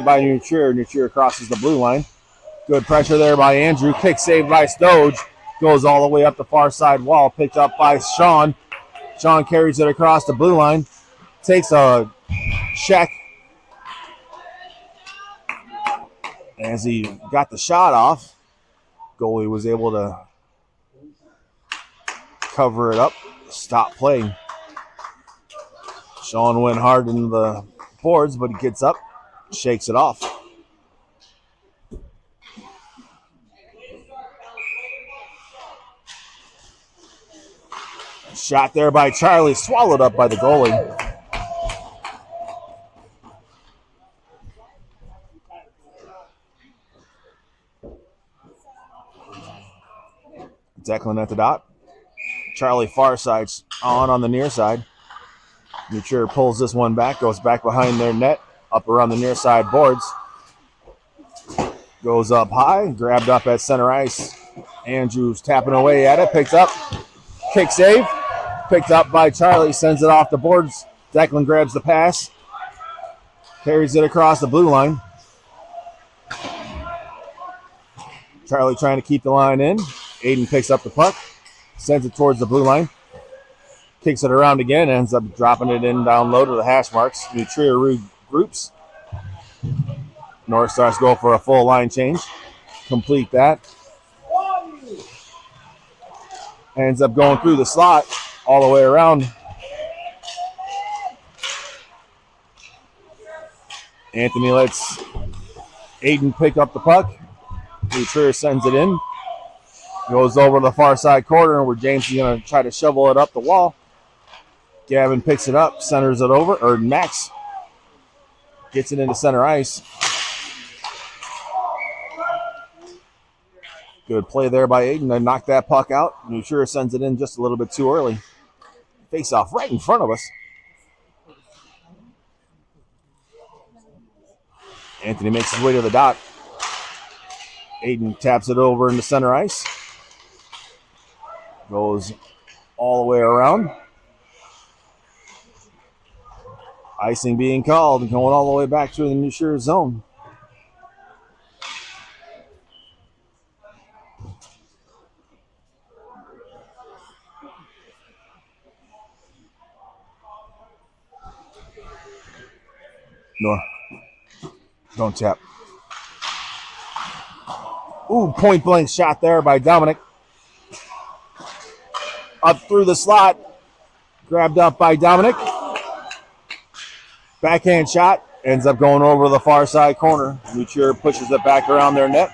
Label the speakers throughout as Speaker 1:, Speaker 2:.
Speaker 1: by Nutrier. Nutrier crosses the blue line. Good pressure there by Andrew. Kick saved by Stoge. Goes all the way up the far side wall. Picked up by Sean. Sean carries it across the blue line. Takes a check as he got the shot off. Goalie was able to cover it up. Stop play. Sean went hard in the boards, but he gets up, shakes it off. Shot there by Charlie, swallowed up by the goalie. Declan at the dot. Charlie far side on the near side. Nutrier pulls this one back, goes back behind their net, up around the near side boards. Goes up high, grabbed up at center ice. Andrews tapping away at it, picked up. Kick save, picked up by Charlie, sends it off the boards. Declan grabs the pass, carries it across the blue line. Charlie trying to keep the line in. Aiden picks up the puck, sends it towards the blue line. Kicks it around again, ends up dropping it in down low to the hash marks. Nutrier regroups. North Stars go for a full line change. Complete that. Ends up going through the slot all the way around. Anthony lets Aiden pick up the puck. Nutrier sends it in. Goes over the far side corner where James is going to try to shovel it up the wall. Gavin picks it up, centers it over, or Max gets it into center ice. Good play there by Aiden to knock that puck out. Nutrier sends it in just a little bit too early. Face off right in front of us. Anthony makes his way to the dot. Aiden taps it over into center ice. Goes all the way around. Icing being called and going all the way back to the Nutrier zone. No. Don't tap. Ooh, point blank shot there by Dominic. Up through the slot. Grabbed up by Dominic. Backhand shot. Ends up going over the far side corner. Nutrier pushes it back around their net.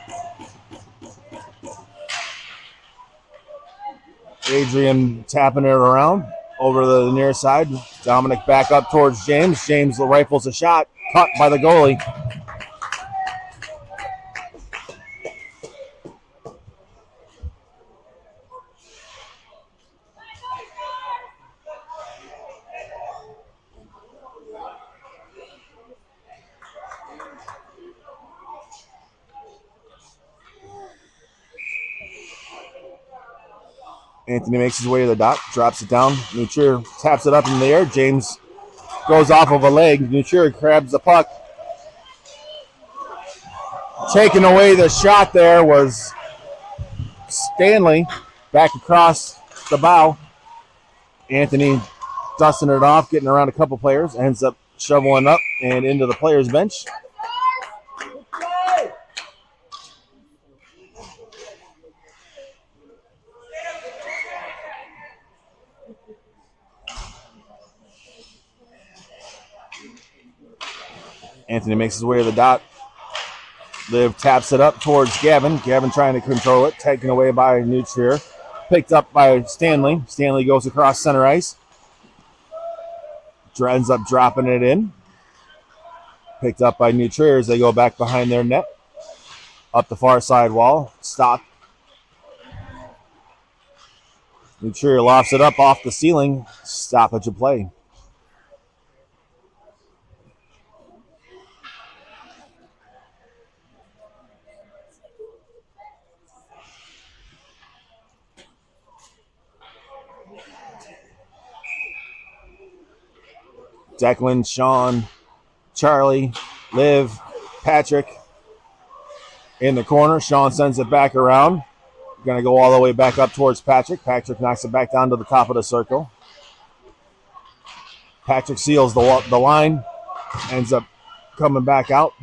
Speaker 1: Adrian tapping it around over the near side. Dominic back up towards James. James rifles a shot. Caught by the goalie. Anthony makes his way to the dot, drops it down. Nutrier taps it up in the air. James goes off of a leg. Nutrier grabs the puck. Taking away the shot there was Stanley back across the bow. Anthony dusting it off, getting around a couple players. Ends up shoveling up and into the players' bench. Anthony makes his way to the dot. Liv taps it up towards Gavin. Gavin trying to control it. Taken away by Nutrier. Picked up by Stanley. Stanley goes across center ice. Ends up dropping it in. Picked up by Nutrier as they go back behind their net. Up the far side wall. Stop. Nutrier lofts it up off the ceiling. Stoppage of play. Declan, Sean, Charlie, Liv, Patrick in the corner. Sean sends it back around. Going to go all the way back up towards Patrick. Patrick knocks it back down to the top of the circle. Patrick seals the line. Ends up coming back out.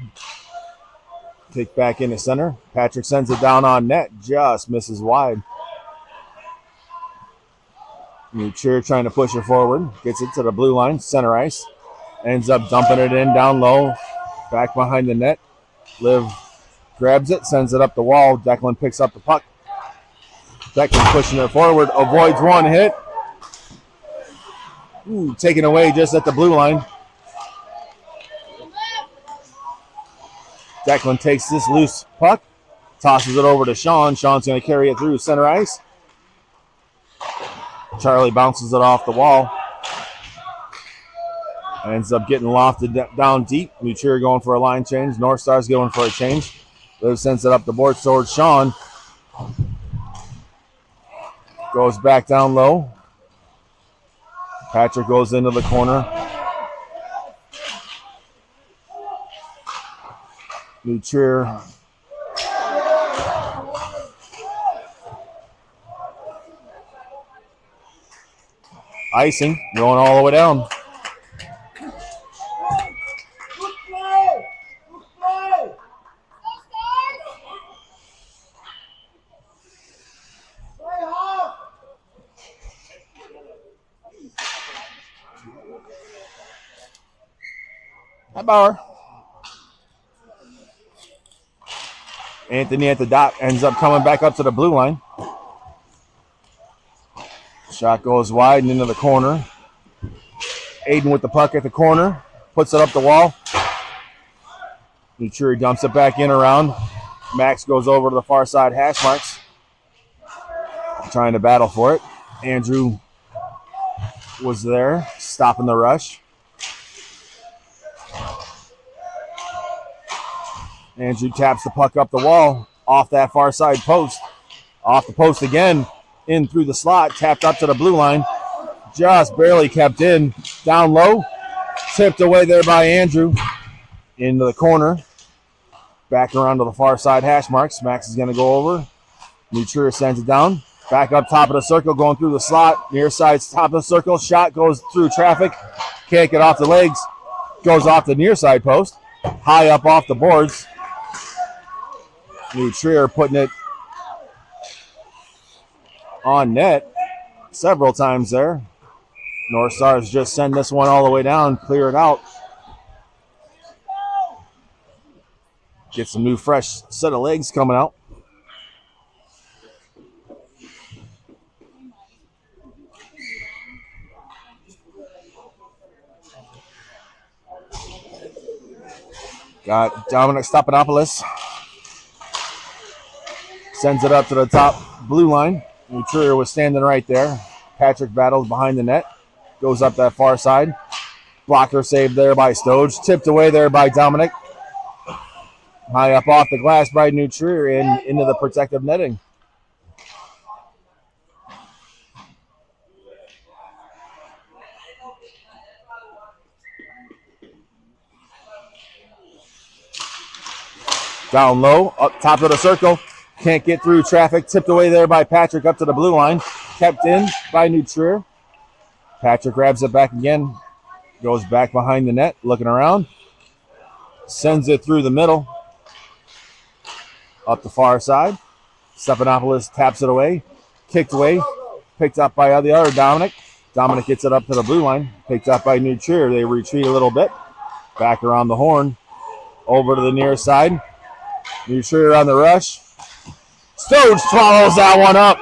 Speaker 1: Kick back into center. Patrick sends it down on net. Just misses wide. Cheer trying to push it forward. Gets it to the blue line. Center ice. Ends up dumping it in down low. Back behind the net. Liv grabs it. Sends it up the wall. Declan picks up the puck. Declan pushing it forward. Avoids one hit. Taken away just at the blue line. Declan takes this loose puck. Tosses it over to Sean. Sean's going to carry it through center ice. Charlie bounces it off the wall. Ends up getting lofted down deep. Nutrier going for a line change. North Star's going for a change. Liv sends it up the board towards Sean. Goes back down low. Patrick goes into the corner. Nutrier. Icing, going all the way down. Hi, Bauer. Anthony at the dot ends up coming back up to the blue line. Shot goes wide and into the corner. Aiden with the puck at the corner. Puts it up the wall. Nutrier dumps it back in around. Max goes over to the far side hash marks. Trying to battle for it. Andrew was there, stopping the rush. Andrew taps the puck up the wall, off that far side post. Off the post again, in through the slot, tapped up to the blue line. Just barely kept in. Down low, tipped away there by Andrew. Into the corner. Back around to the far side hash marks. Max is going to go over. Nutrier sends it down. Back up top of the circle, going through the slot. Near side, top of the circle. Shot goes through traffic. Can't get off the legs. Goes off the near side post. High up off the boards. Nutrier putting it on net several times there. North Stars just send this one all the way down, clear it out. Get some new fresh set of legs coming out. Got Dominic Stapanopoulos. Sends it up to the top blue line. Nutrier was standing right there. Patrick battles behind the net. Goes up that far side. Blocker saved there by Stoge. Tipped away there by Dominic. High up off the glass by Nutrier and into the protective netting. Down low, up top of the circle. Can't get through traffic. Tipped away there by Patrick up to the blue line. Kept in by Nutrier. Patrick grabs it back again. Goes back behind the net, looking around. Sends it through the middle. Up the far side. Stephanopoulos taps it away. Kicked away. Picked up by the other Dominic. Dominic gets it up to the blue line. Picked up by Nutrier. They retreat a little bit. Back around the horn. Over to the near side. Nutrier on the rush. Stoge swallows that one up.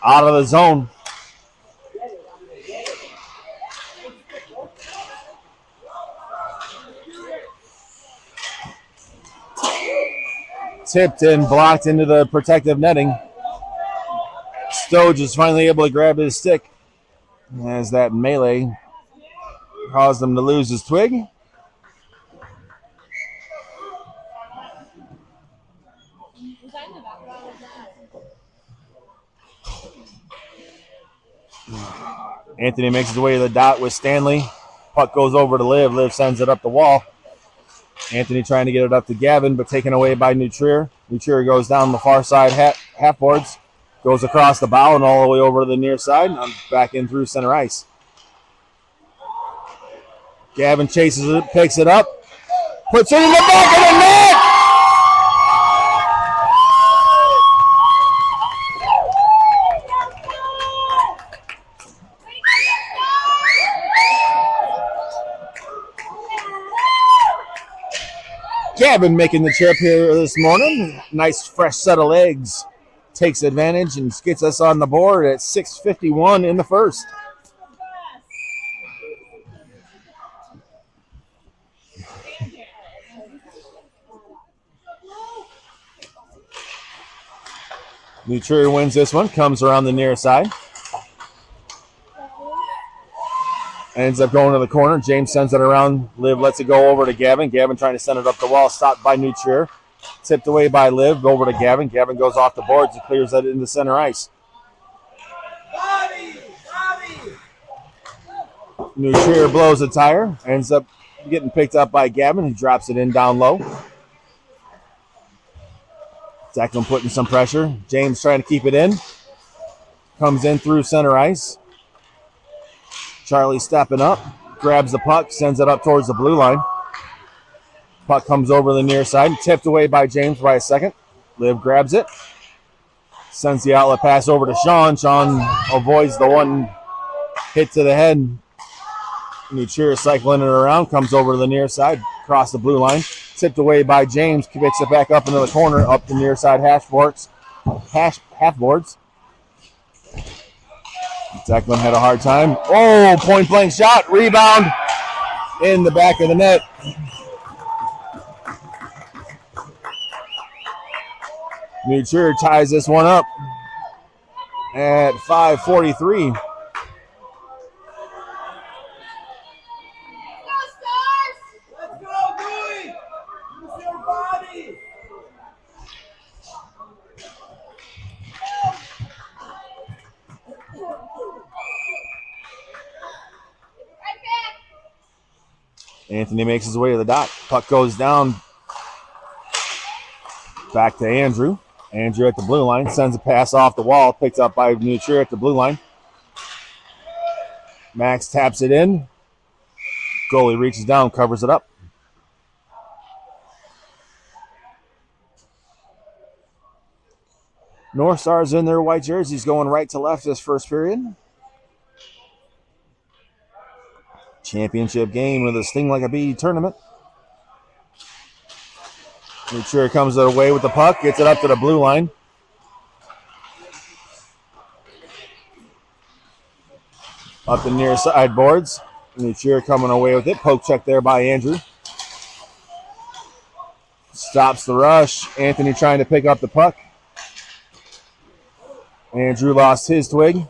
Speaker 1: Out of the zone. Tipped and blocked into the protective netting. Stoge is finally able to grab his stick as that melee caused him to lose his twig. Anthony makes his way to the dot with Stanley. Puck goes over to Liv. Liv sends it up the wall. Anthony trying to get it up to Gavin, but taken away by Nutrier. Nutrier goes down the far side half boards, goes across the bow and all the way over to the near side, and back in through center ice. Gavin chases it, picks it up, puts it in the back of the net! Gavin making the trip here this morning. Nice fresh set of legs. Takes advantage and gets us on the board at 6:51 in the first. Nutrier wins this one. Comes around the near side. Ends up going to the corner. James sends it around. Liv lets it go over to Gavin. Gavin trying to send it up the wall. Stopped by Nutrier. Tipped away by Liv. Over to Gavin. Gavin goes off the boards and clears that into center ice. Nutrier blows a tire. Ends up getting picked up by Gavin. He drops it in down low. Declan putting some pressure. James trying to keep it in. Comes in through center ice. Charlie stepping up, grabs the puck, sends it up towards the blue line. Puck comes over the near side, tipped away by James by a second. Liv grabs it, sends the outlet pass over to Sean. Sean avoids the one hit to the head. Nutrier cycling it around, comes over to the near side, across the blue line. Tipped away by James, picks it back up into the corner, up the near side half boards. Declan had a hard time. Oh, point blank shot. Rebound in the back of the net. Nutrier ties this one up at 5:43.
Speaker 2: Let's go, Dewey! Use your body!
Speaker 1: Anthony makes his way to the dot. Puck goes down. Back to Andrew. Andrew at the blue line. Sends a pass off the wall. Picked up by Nutrier at the blue line. Max taps it in. Goalie reaches down, covers it up. North Stars in their white jerseys going right to left this first period. Championship game of the Sting Like a Bee tournament. Nutrier comes away with the puck, gets it up to the blue line. Up the near side boards. Nutrier coming away with it. Poke check there by Andrew. Stops the rush. Anthony trying to pick up the puck. Andrew lost his twig.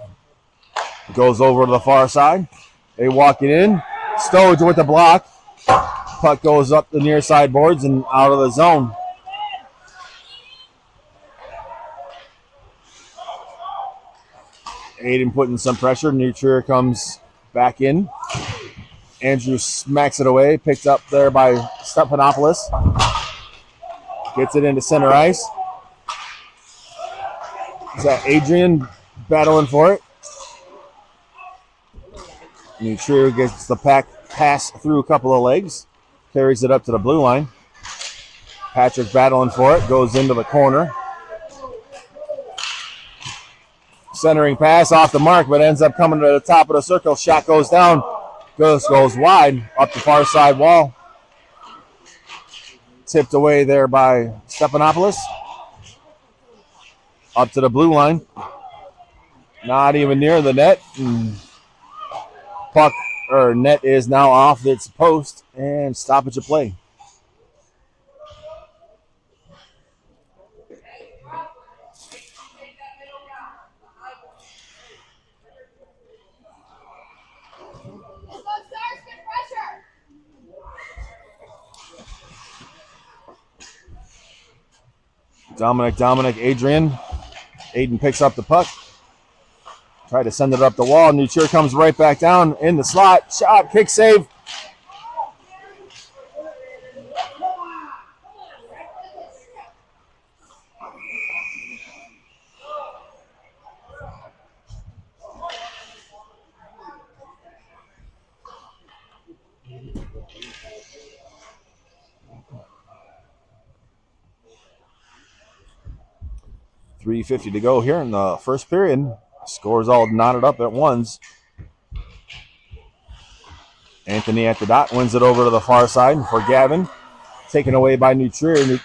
Speaker 1: Goes over to the far side. They walk it in. Stoge with the block. Puck goes up the near side boards and out of the zone. Aiden putting some pressure. Nutrier comes back in. Andrew smacks it away. Picked up there by Stephanopoulos. Gets it into center ice. Is that Adrian battling for it? Nutrier gets the pass through a couple of legs. Carries it up to the blue line. Patrick battling for it. Goes into the corner. Centering pass off the mark, but ends up coming to the top of the circle. Shot goes down. Goes wide up the far side wall. Tipped away there by Stephanopoulos. Up to the blue line. Not even near the net. Puck or net is now off its post and stoppage of play. Dominic, Adrian. Aiden picks up the puck. Try to send it up the wall. Nutrier comes right back down in the slot. Shot, kick save. .350 to go here in the first period. Scores all knotted up at once. Anthony at the dot wins it over to the far side for Gavin. Taken away by Nutrier.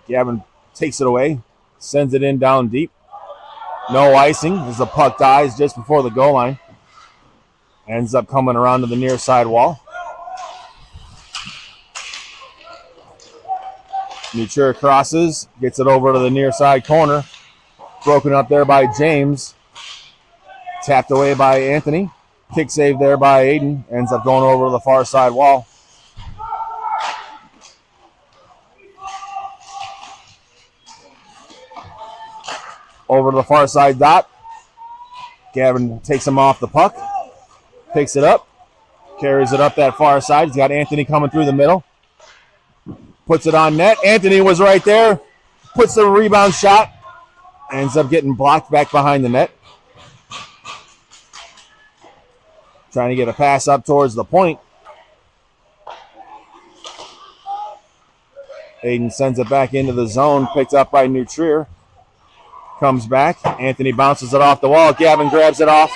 Speaker 1: Gavin takes it away. Sends it in down deep. No icing as the puck dies just before the goal line. Ends up coming around to the near side wall. Nutrier crosses. Gets it over to the near side corner. Broken up there by James. Tapped away by Anthony. Kick save there by Aiden. Ends up going over to the far side wall. Over to the far side dot. Gavin takes him off the puck. Picks it up. Carries it up that far side. He's got Anthony coming through the middle. Puts it on net. Anthony was right there. Puts the rebound shot. Ends up getting blocked back behind the net. Trying to get a pass up towards the point. Aiden sends it back into the zone. Picked up by Nutrier. Comes back. Anthony bounces it off the wall. Gavin grabs it off.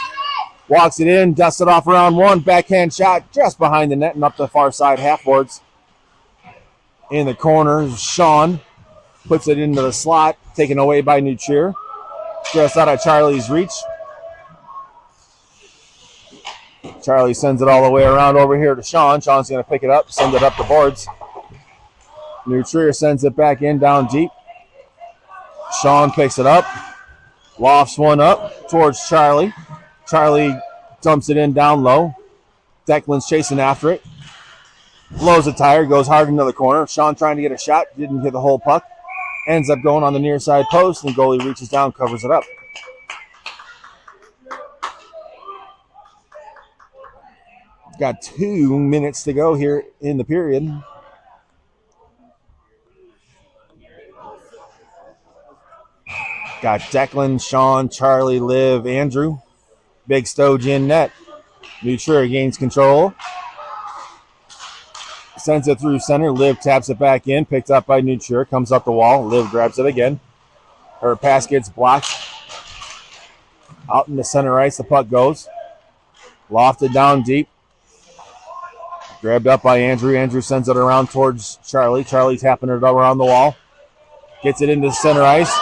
Speaker 1: Walks it in. Dusts it off around one. Backhand shot just behind the net and up the far side half boards. In the corner, Sean puts it into the slot. Taken away by Nutrier. Just out of Charlie's reach. Charlie sends it all the way around over here to Sean. Sean's going to pick it up, send it up the boards. Nutrier sends it back in down deep. Sean picks it up. Lofts one up towards Charlie. Charlie dumps it in down low. Declan's chasing after it. Blows a tire, goes hard into the corner. Sean trying to get a shot, didn't hit the whole puck. Ends up going on the near side post, and the goalie reaches down, covers it up. Got 2 minutes to go here in the period. Got Declan, Sean, Charlie, Liv, Andrew. Big Stoge in net. Nutrier gains control. Sends it through center. Liv taps it back in. Picked up by Nutrier. Comes up the wall. Liv grabs it again. Her pass gets blocked. Out in the center ice, the puck goes. Lofted down deep. Grabbed up by Andrew. Andrew sends it around towards Charlie. Charlie tapping it up around the wall. Gets it into center ice.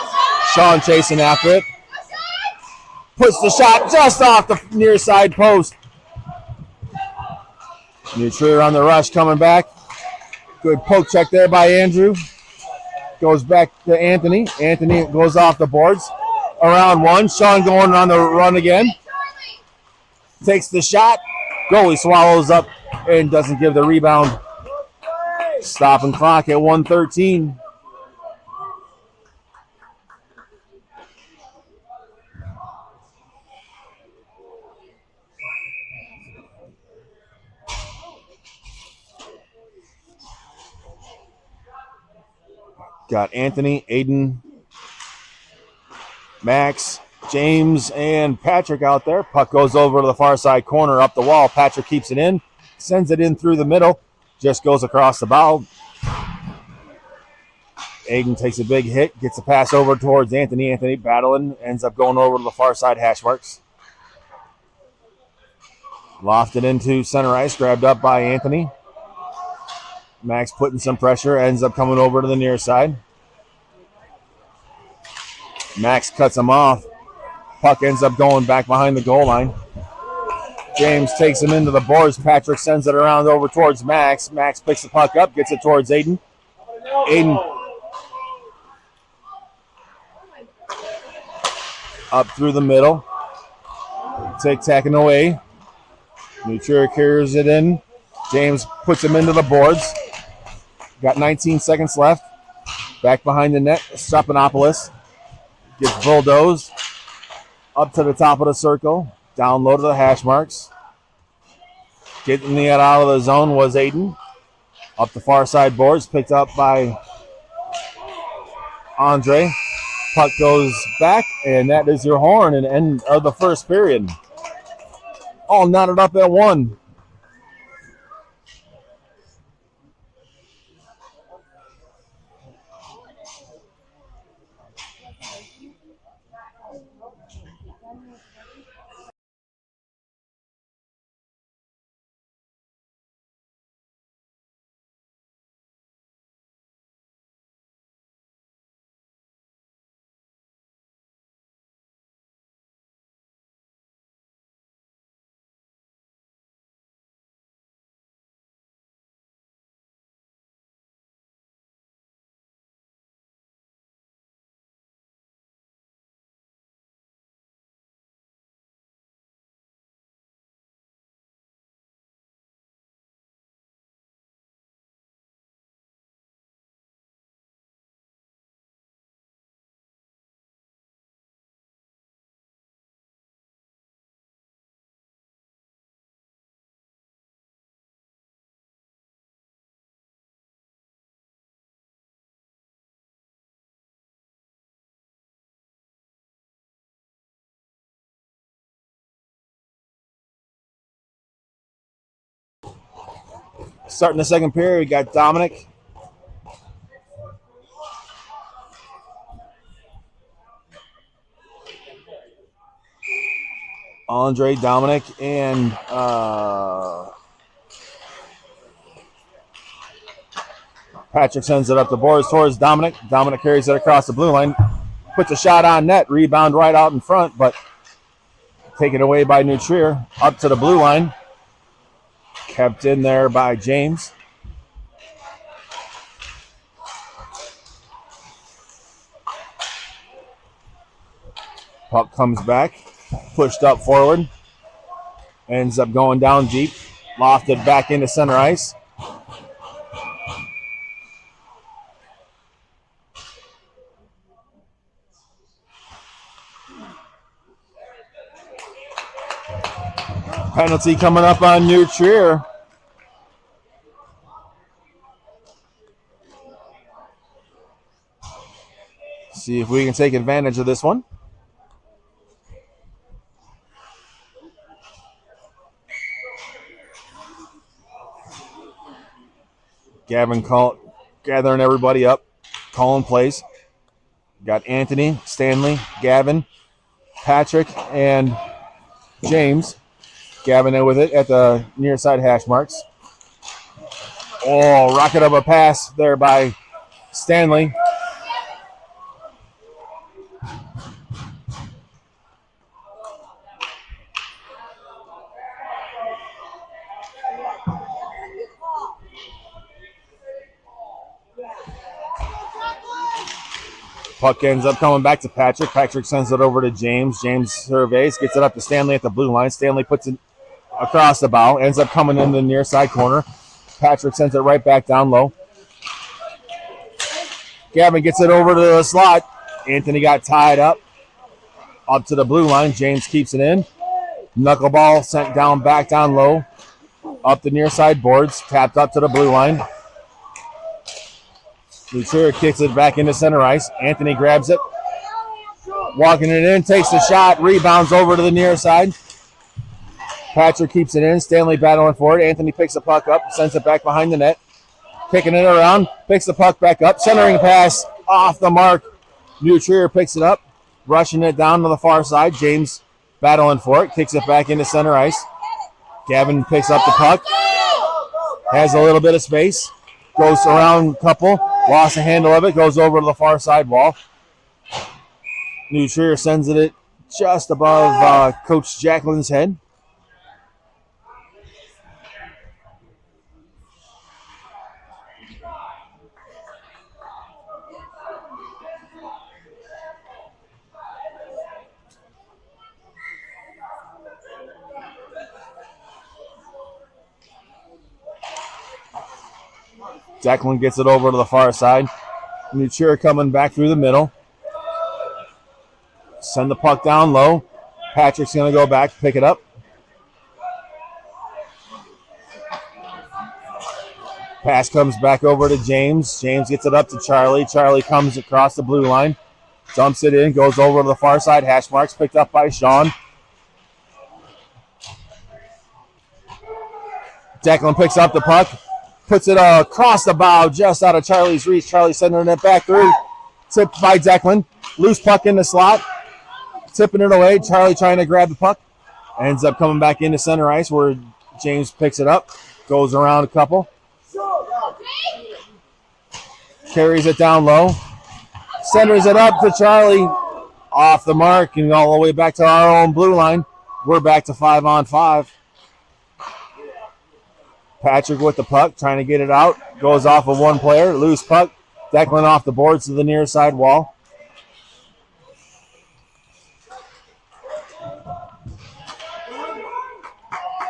Speaker 1: Sean chasing after it. Puts the shot just off the near side post. Nutrier on the rush coming back. Good poke check there by Andrew. Goes back to Anthony. Anthony goes off the boards. Around one. Sean going on the run again. Takes the shot. Goalie swallows up and doesn't give the rebound. Stopping clock at 1:13. Got Anthony, Aiden, Max, James, and Patrick out there. Puck goes over to the far side corner up the wall. Patrick keeps it in, sends it in through the middle, just goes across the bow. Aiden takes a big hit, gets a pass over towards Anthony. Anthony battling, ends up going over to the far side hash marks. Lofted into center ice, grabbed up by Anthony. Max putting some pressure, ends up coming over to the near side. Max cuts him off. Puck ends up going back behind the goal line. James takes him into the boards. Patrick sends it around over towards Max. Max picks the puck up, gets it towards Aiden. Aiden up through the middle. Tacking away. Nutrier carries it in. James puts him into the boards. Got 19 seconds left. Back behind the net, Stephanopoulos gets bulldozed. Up to the top of the circle. Down low to the hash marks. Getting it out of the zone was Aiden. Up the far side boards. Picked up by Andre. Puck goes back, and that is your horn and end of the first period. All knotted up at 1. Starting the second period, we got Dominic. Andre, Dominic, and Patrick sends it up the boards towards Dominic. Dominic carries it across the blue line. Puts a shot on net. Rebound right out in front, but taken away by New Trier. Up to the blue line. Kept in there by James. Puck comes back. Pushed up forward. Ends up going down deep. Lofted back into center ice. Penalty coming up on New Trier. See if we can take advantage of this one. Gavin gathering everybody up, calling plays. Got Anthony, Stanley, Gavin, Patrick, and James. Gavin in with it at the near side hash marks. Oh, rocket of a pass there by Stanley. Puck ends up coming back to Patrick. Patrick sends it over to James. James surveys, gets it up to Stanley at the blue line. Stanley puts it across the bow, ends up coming in the near side corner. Patrick sends it right back down low. Gavin gets it over to the slot. Anthony got tied up to the blue line. James keeps it in. Knuckleball sent down back down low. Up the near side boards. Tapped up to the blue line. Lucier kicks it back into center ice. Anthony grabs it. Walking it in. Takes the shot. Rebounds over to the near side. Patrick keeps it in. Stanley battling for it. Anthony picks the puck up. Sends it back behind the net. Kicking it around. Picks the puck back up. Centering pass off the mark. New Trier picks it up. Rushing it down to the far side. James battling for it. Kicks it back into center ice. Gavin picks up the puck. Has a little bit of space. Goes around a couple. Lost the handle of it. Goes over to the far side wall. New Trier sends it just above Coach Jacqueline's head. Jacqueline gets it over to the far side. New Trier coming back through the middle. Send the puck down low. Patrick's going to go back, pick it up. Pass comes back over to James. James gets it up to Charlie. Charlie comes across the blue line. Dumps it in, goes over to the far side. Hash marks picked up by Sean. Declan picks up the puck. Puts it across the bow, just out of Charlie's reach. Charlie sending it back through. Tipped by Declan. Loose puck in the slot. Tipping it away. Charlie trying to grab the puck. Ends up coming back into center ice where James picks it up. Goes around a couple. Carries it down low. Centers it up to Charlie. Off the mark and all the way back to our own blue line. We're back to 5-on-5. Patrick with the puck, trying to get it out. Goes off of one player. Loose puck. Declan off the boards to the near side wall.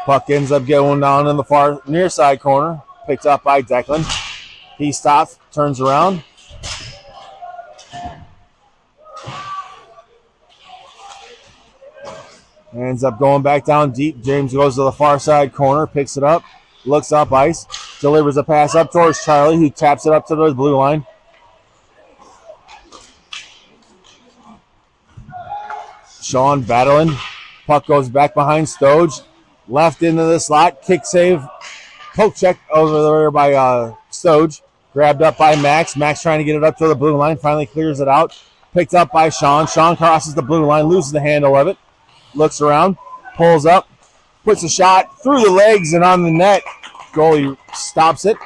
Speaker 1: Puck ends up going down in the far near side corner. Picked up by Declan. He stops, turns around. Ends up going back down deep. James goes to the far side corner, picks it up, looks up ice, delivers a pass up towards Charlie, who taps it up to the blue line. Sean battling. Puck goes back behind Stoge. Left into the slot. Kick save. Poke check over there by Stoge. Grabbed up by Max. Max trying to get it up to the blue line. Finally clears it out. Picked up by Sean. Sean crosses the blue line. Loses the handle of it. Looks around. Pulls up. Puts a shot through the legs and on the net. Goalie stops it.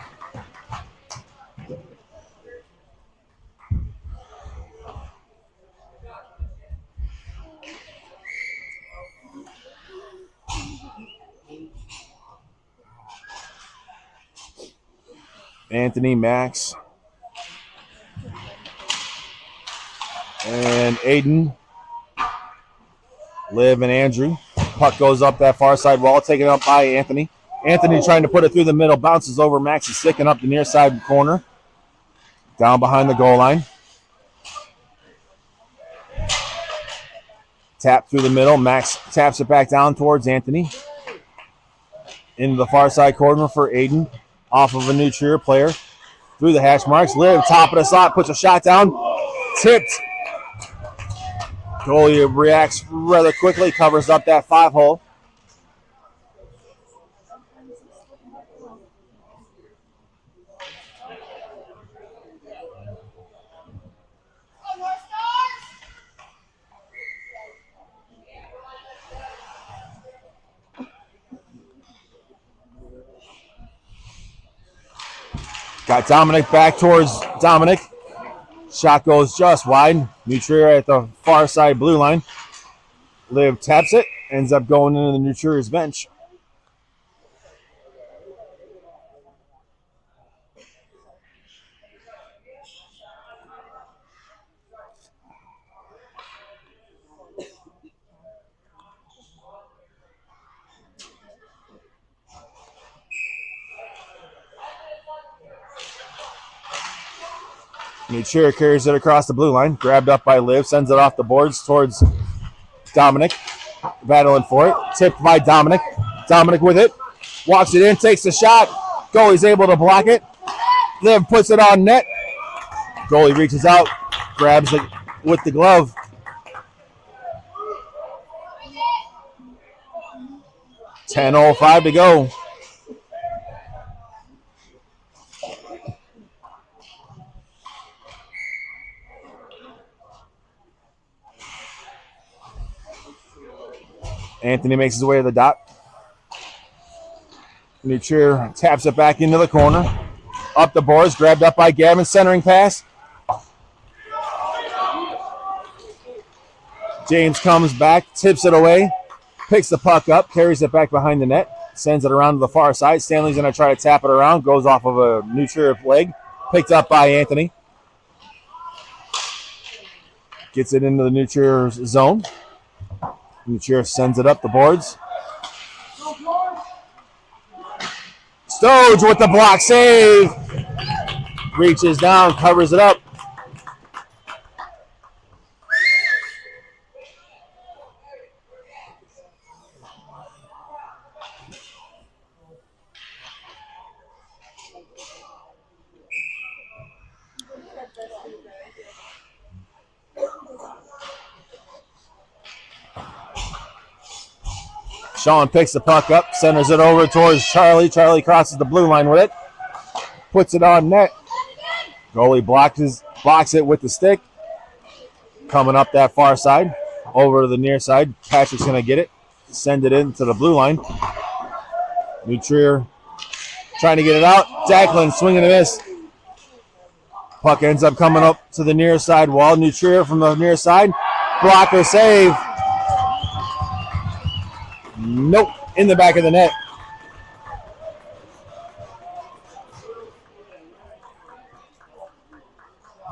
Speaker 1: Anthony, Max, and Aiden, Liv, and Andrew. Puck goes up that far side wall, taken up by Anthony. Anthony trying to put it through the middle, bounces over Max, is sticking up the near side corner, down behind the goal line. Tap through the middle. Max taps it back down towards Anthony. Into the far side corner for Aiden. Off of a New Trier player. Through the hash marks. Liv, top of the slot, puts a shot down. Tipped. Goalie reacts rather quickly, covers up that 5-hole. Got Dominic back towards Dominic. Shot goes just wide. New Trier at the far side blue line. Liv taps it. Ends up going into the New Trier's bench. New Trier carries it across the blue line. Grabbed up by Liv. Sends it off the boards towards Dominic. Battling for it. Tipped by Dominic. Dominic with it. Walks it in. Takes the shot. Goalie's able to block it. Liv puts it on net. Goalie reaches out. Grabs it with the glove. .10:05 to go. Anthony makes his way to the dot. New Trier taps it back into the corner. Up the boards, grabbed up by Gavin, centering pass. James comes back, tips it away, picks the puck up, carries it back behind the net, sends it around to the far side. Stanley's going to try to tap it around, goes off of a New Trier leg, picked up by Anthony. Gets it into the New Trier zone. New Trier sends it up the boards. Stoge with the block save. Reaches down, covers it up. Sean picks the puck up, centers it over towards Charlie. Charlie crosses the blue line with it, puts it on net. Goalie blocks it with the stick. Coming up that far side, over to the near side. Patrick's going to get it, send it into the blue line. New Trier trying to get it out. Jacqueline swinging a miss. Puck ends up coming up to the near side wall. New Trier from the near side. Blocker save. Nope, in the back of the net.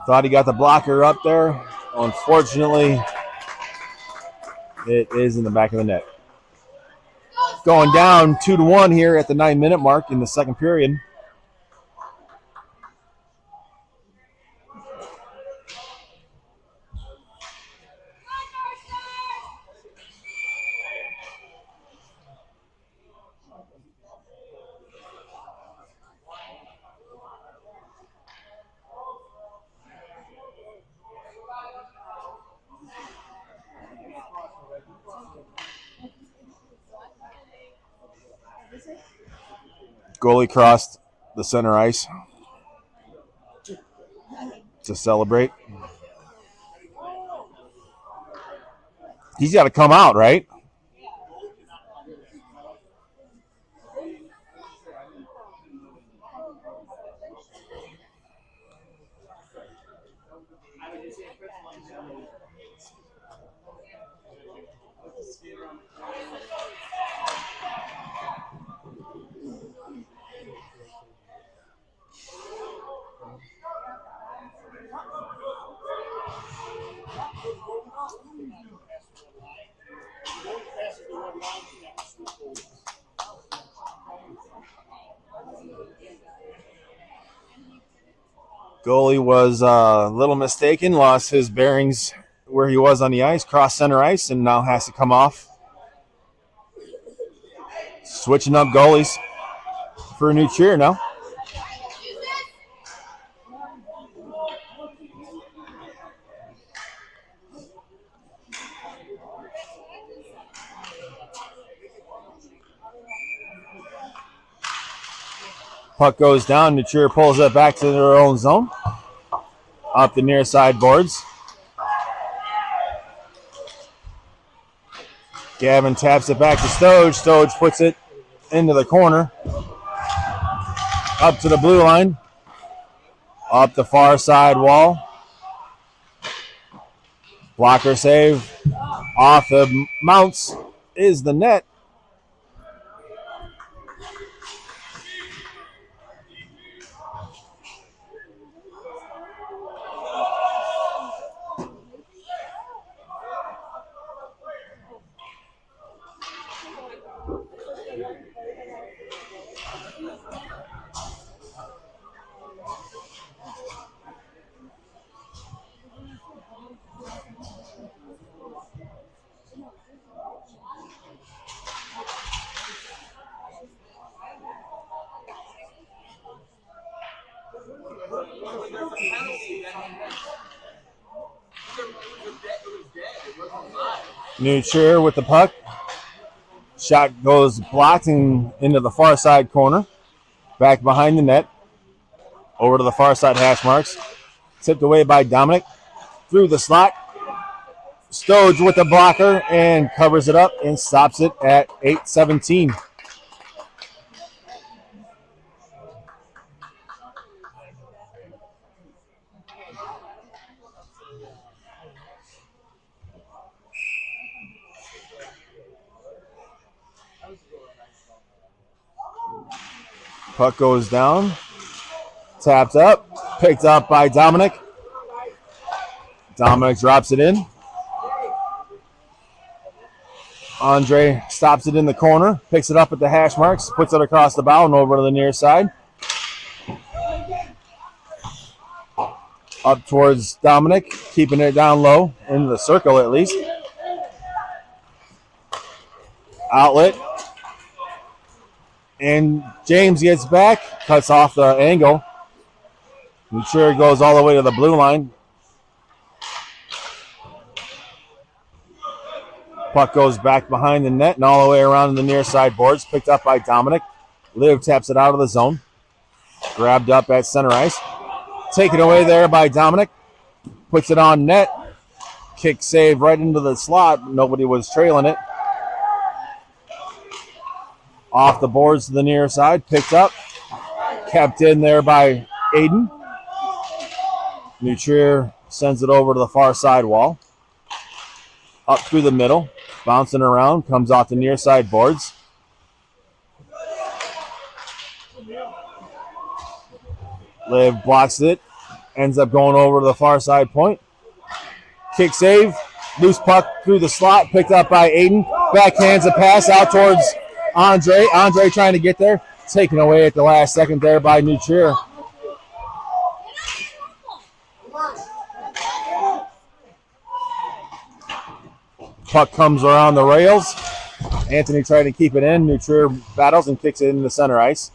Speaker 1: Thought he got the blocker up there. Unfortunately, it is in the back of the net. Going down 2-1 here at the 9-minute mark in the second period. Goalie crossed the center ice to celebrate. He's got to come out, right? Goalie was a little mistaken, lost his bearings where he was on the ice, cross center ice, and now has to come off. Switching up goalies for a New Trier now. Puck goes down. New Trier pulls it back to their own zone. Up the near side boards. Gavin taps it back to Stoge. Stoge puts it into the corner. Up to the blue line. Up the far side wall. Blocker save. Off the mounts is the net. New Trier with the puck. Shot goes blocking into the far side corner. Back behind the net. Over to the far side hash marks. Tipped away by Dominic. Through the slot. Stoge with the blocker and covers it up and stops it at 8:17. Puck goes down. Tapped up. Picked up by Dominic. Dominic drops it in. Andre stops it in the corner. Picks it up at the hash marks. Puts it across the bow and over to the near side. Up towards Dominic. Keeping it down low. In the circle at least. Outlet. And James gets back, cuts off the angle. New Trier goes all the way to the blue line. Puck goes back behind the net and all the way around the near side boards. Picked up by Dominic. Liv taps it out of the zone. Grabbed up at center ice. Taken away there by Dominic. Puts it on net. Kick save right into the slot. Nobody was trailing it. Off the boards to the near side. Picked up. Kept in there by Aiden. New Trier sends it over to the far side wall. Up through the middle. Bouncing around. Comes off the near side boards. Liv blocks it. Ends up going over to the far side point. Kick save. Loose puck through the slot. Picked up by Aiden. Backhands a pass out towards Andre. Andre trying to get there. Taken away at the last second there by New Trier. Puck comes around the rails. Anthony tried to keep it in. New Trier battles and kicks it into center ice.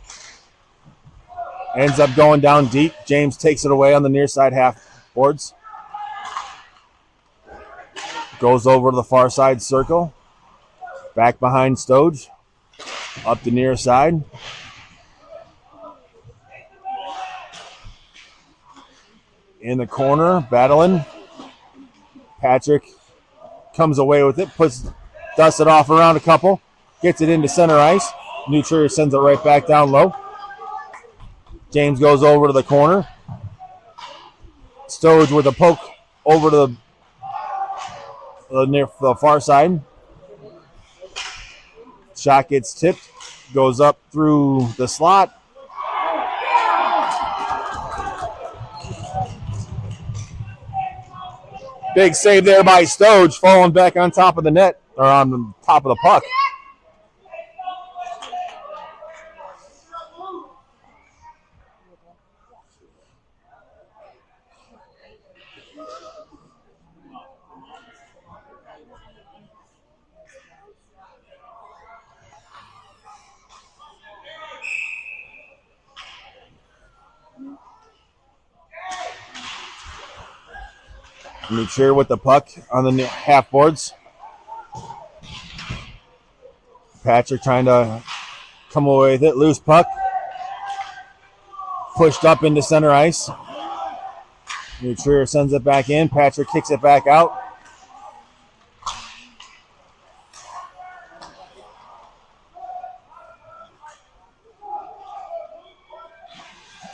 Speaker 1: Ends up going down deep. James takes it away on the near side half boards. Goes over to the far side circle. Back behind Stoge. Up the near side. In the corner, battling. Patrick comes away with it. Dusts it off around a couple. Gets it into center ice. New Trier sends it right back down low. James goes over to the corner. Stoge with a poke over to near the far side. Shot gets tipped. Goes up through the slot. Big save there by Stoge, falling back on top of the net, or on the top of the puck. New Trier with the puck on the half boards. Patrick trying to come away with it. Loose puck. Pushed up into center ice. New Trier sends it back in. Patrick kicks it back out.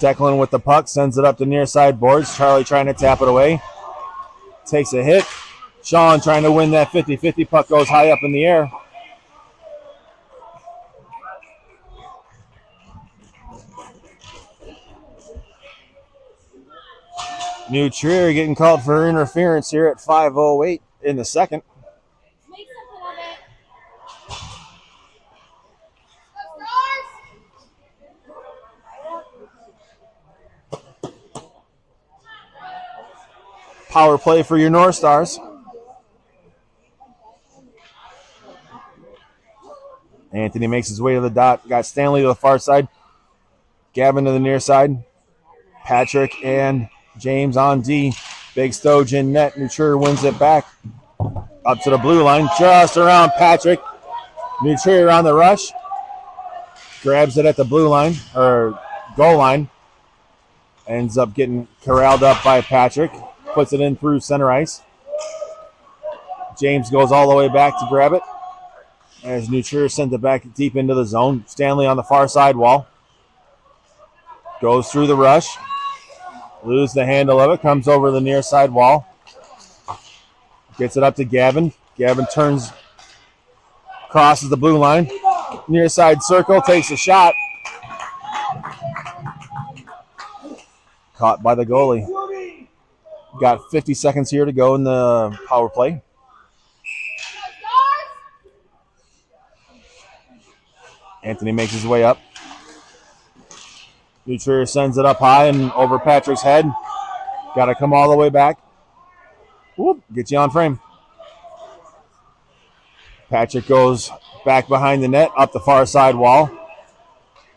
Speaker 1: Declan with the puck. Sends it up the near side boards. Charlie trying to tap it away. Takes a hit. Sean trying to win that 50-50. Puck goes high up in the air. New Trier getting called for interference here at 5:08 in the second.
Speaker 3: Make something of it.
Speaker 1: Power play for your North Stars. Anthony makes his way to the dot. Got Stanley to the far side. Gavin to the near side. Patrick and James on D. Big Stoge in net. New Trier wins it back. Up to the blue line. Just around Patrick. New Trier on the rush. Grabs it at the blue line, or goal line. Ends up getting corralled up by Patrick. Puts it in through center ice. James goes all the way back to grab it. As New Trier sends it back deep into the zone. Stanley on the far side wall. Goes through the rush. Loses the handle of it. Comes over the near side wall. Gets it up to Gavin. Gavin turns. Crosses the blue line. Near side circle. Takes a shot. Caught by the goalie. Got 50 seconds here to go in the power play. Anthony makes his way up. New Trier sends it up high and over Patrick's head. Got to come all the way back. Whoop, get you on frame. Patrick goes back behind the net, up the far side wall.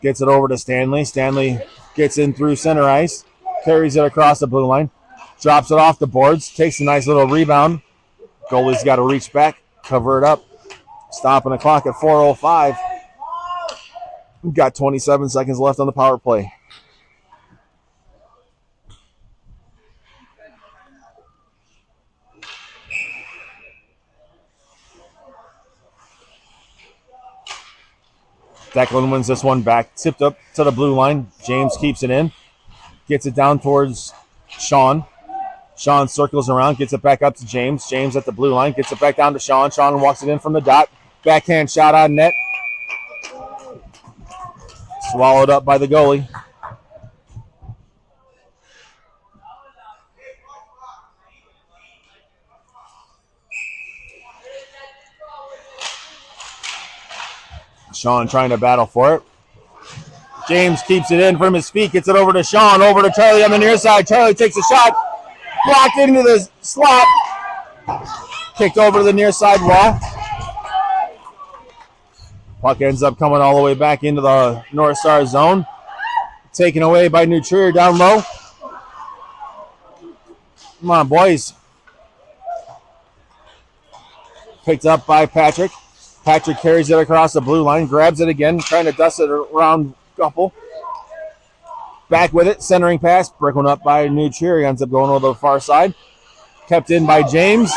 Speaker 1: Gets it over to Stanley. Stanley gets in through center ice. Carries it across the blue line. Drops it off the boards. Takes a nice little rebound. Goalie's got to reach back. Cover it up. Stopping the clock at 4:05. We've got 27 seconds left on the power play. Declan wins this one back. Tipped up to the blue line. James keeps it in. Gets it down towards Sean. Sean circles around, gets it back up to James. James at the blue line, gets it back down to Sean. Sean walks it in from the dot. Backhand shot on net. Swallowed up by the goalie. Sean trying to battle for it. James keeps it in from his feet, gets it over to Sean, over to Charlie on the near side. Charlie takes a shot, blocked into the slot, kicked over to the near side wall. Puck ends up coming all the way back into the North Star zone. Taken away by New Trier down low. Come on, boys. Picked up by Patrick. Patrick carries it across the blue line, grabs it again, trying to dust it around couple. Back with it, centering pass, break one up by New Trier. Ends up going over the far side. Kept in by James.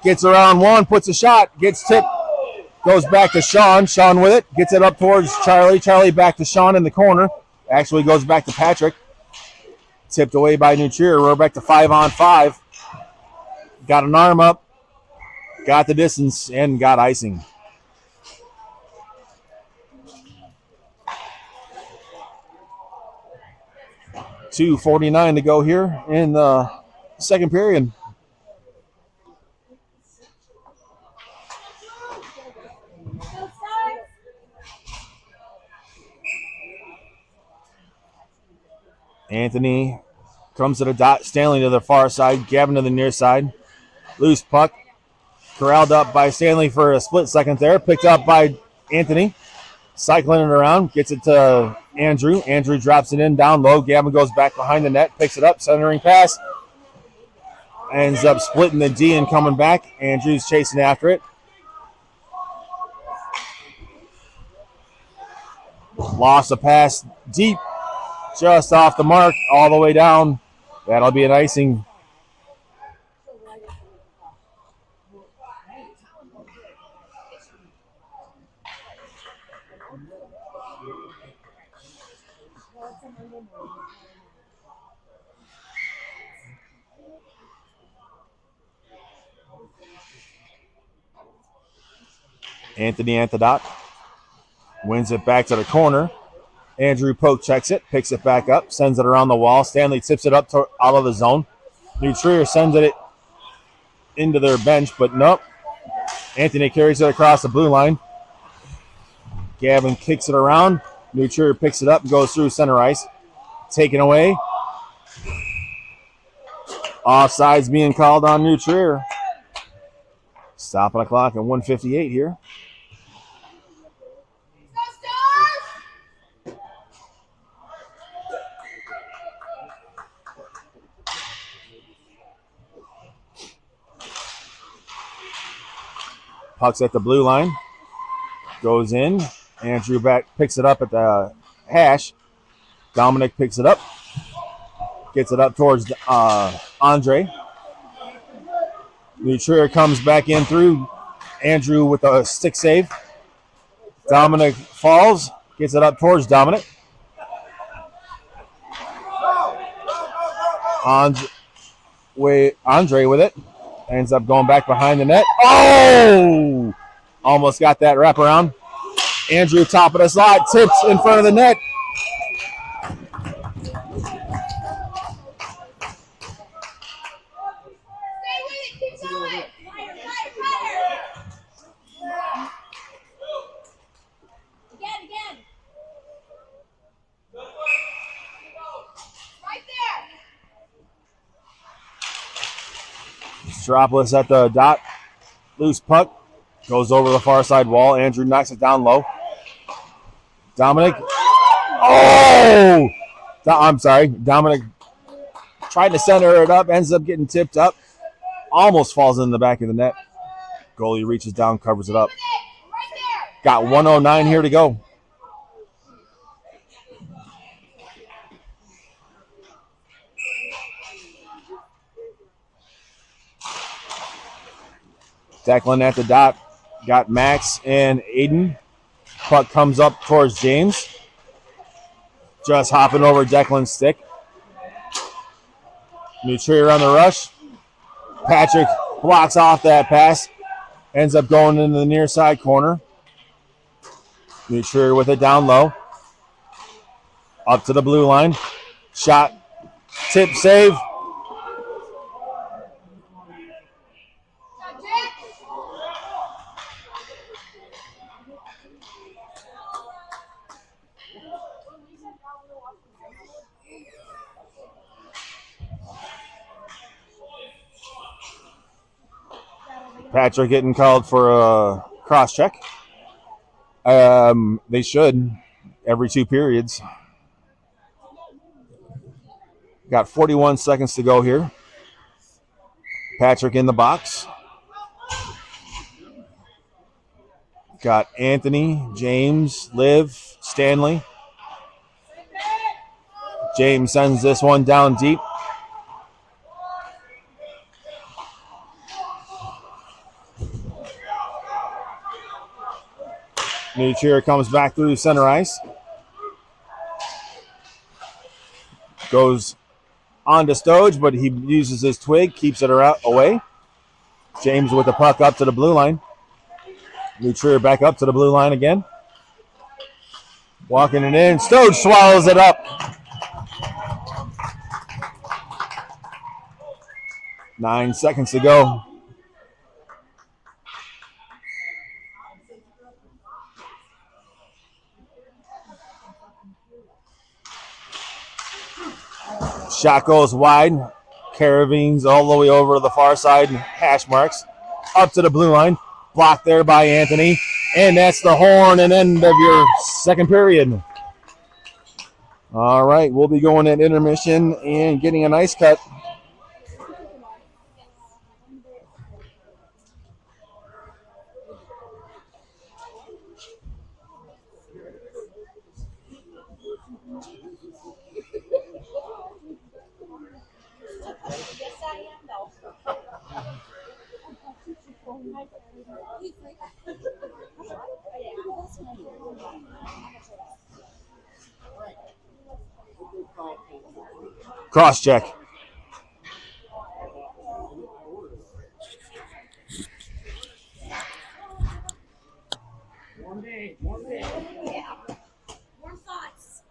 Speaker 1: Gets around one, puts a shot, gets tipped, goes back to Sean. Sean with it, gets it up towards Charlie. Charlie back to Sean in the corner. Actually goes back to Patrick. Tipped away by New Trier. We're back to 5-on-5. Got an arm up, got the distance, and got icing. .249 to go here in the second period. Anthony comes to the dot. Stanley to the far side. Gavin to the near side. Loose puck. Corralled up by Stanley for a split second there. Picked up by Anthony. Cycling it around. Gets it to Andrew. Andrew drops it in down low. Gavin goes back behind the net. Picks it up. Centering pass. Ends up splitting the D and coming back. Andrew's chasing after it. Lost a pass deep. Just off the mark. All the way down. That'll be an icing. Anthony at the dot. Wins it back to the corner. Andrew poke checks it. Picks it back up. Sends it around the wall. Stanley tips it up out of the zone. New Trier sends it into their bench, but nope. Anthony carries it across the blue line. Gavin kicks it around. New Trier picks it up and goes through center ice. Taken away. Offsides being called on New Trier. Stopping the clock at 1:58 here. Puck's at the blue line. Goes in. Andrew back picks it up at the hash. Dominic picks it up. Gets it up towards Andre. New Trier comes back in through. Andrew with a stick save. Dominic falls. Gets it up towards Dominic. Andre with it. Ends up going back behind the net. Oh! Almost got that wraparound. Andrew, top of the slot, tips in front of the net.
Speaker 3: Stay with it. Keep going. Fire. Again. Right there.
Speaker 1: Stropoulos at the dot. Loose puck. Goes over the far side wall. Andrew knocks it down low. Dominic. Oh! I'm sorry. Dominic tried to center it up. Ends up getting tipped up. Almost falls in the back of the net. Goalie reaches down, covers it up.
Speaker 3: Right there.
Speaker 1: Got 1:09 here to go. Declan at the dot. Got Max and Aiden. Puck comes up towards James. Just hopping over Declan's stick. Nutria on the rush. Patrick blocks off that pass. Ends up going into the near side corner. Nutria with it down low. Up to the blue line. Shot. Tip save. Patrick getting called for a cross check. They should every 2 periods. Got 41 seconds to go here. Patrick in the box. Got Anthony, James, Liv, Stanley. James sends this one down deep. Nutria comes back through center ice. Goes on to Stoge, but he uses his twig, keeps it away. James with the puck up to the blue line. Nutria back up to the blue line again. Walking it in. Stoge swallows it up. 9 seconds to go. Shot goes wide. Caravines all the way over to the far side. Hash marks. Up to the blue line. Blocked there by Anthony. And that's the horn and end of your second period. All right, we'll be going at intermission and getting an ice cut.
Speaker 3: Yes, I am though.
Speaker 1: Cross check.
Speaker 3: Yeah. More thoughts.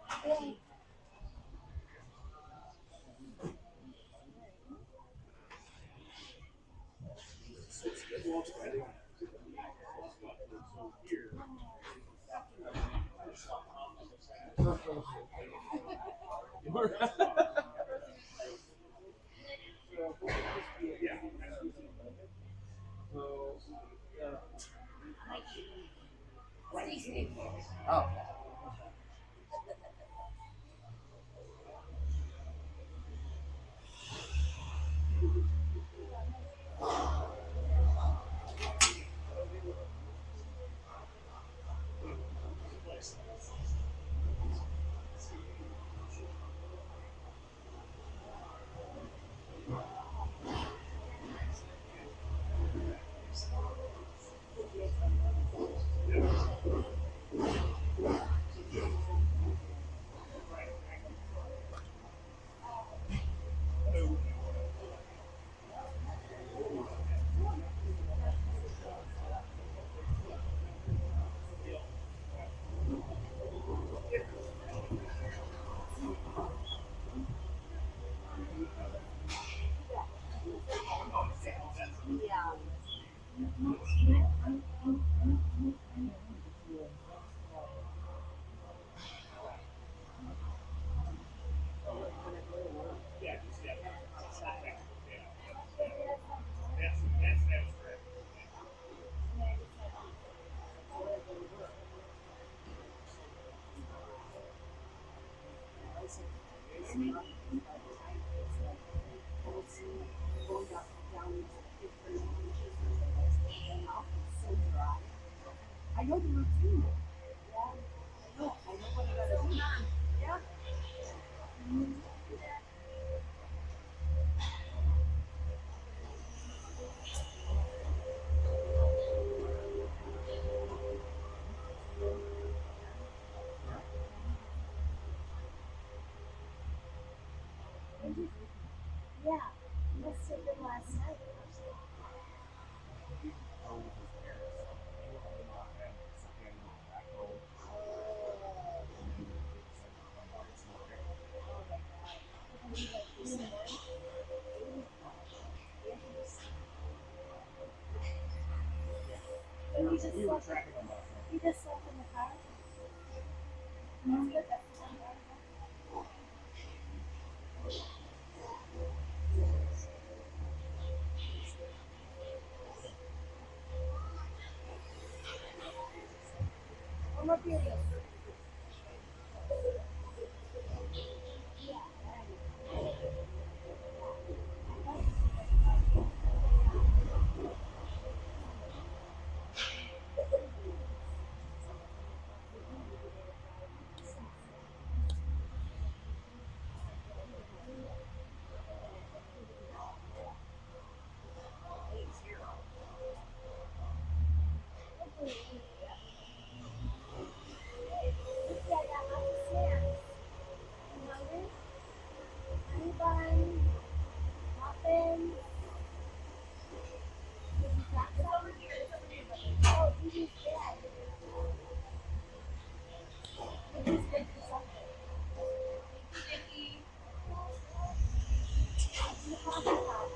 Speaker 2: Oh.
Speaker 3: know the routine. Yeah. I know what you gotta do. Yeah. Yeah. Must have been last night. He just slept in the car. That's good. That's fine. One more period. Yeah, I got lots of snacks. You hungry? Honey bun, muffins. Did you pack some? Oh, Evie's dead. Evie's good for something. In the coffee pot.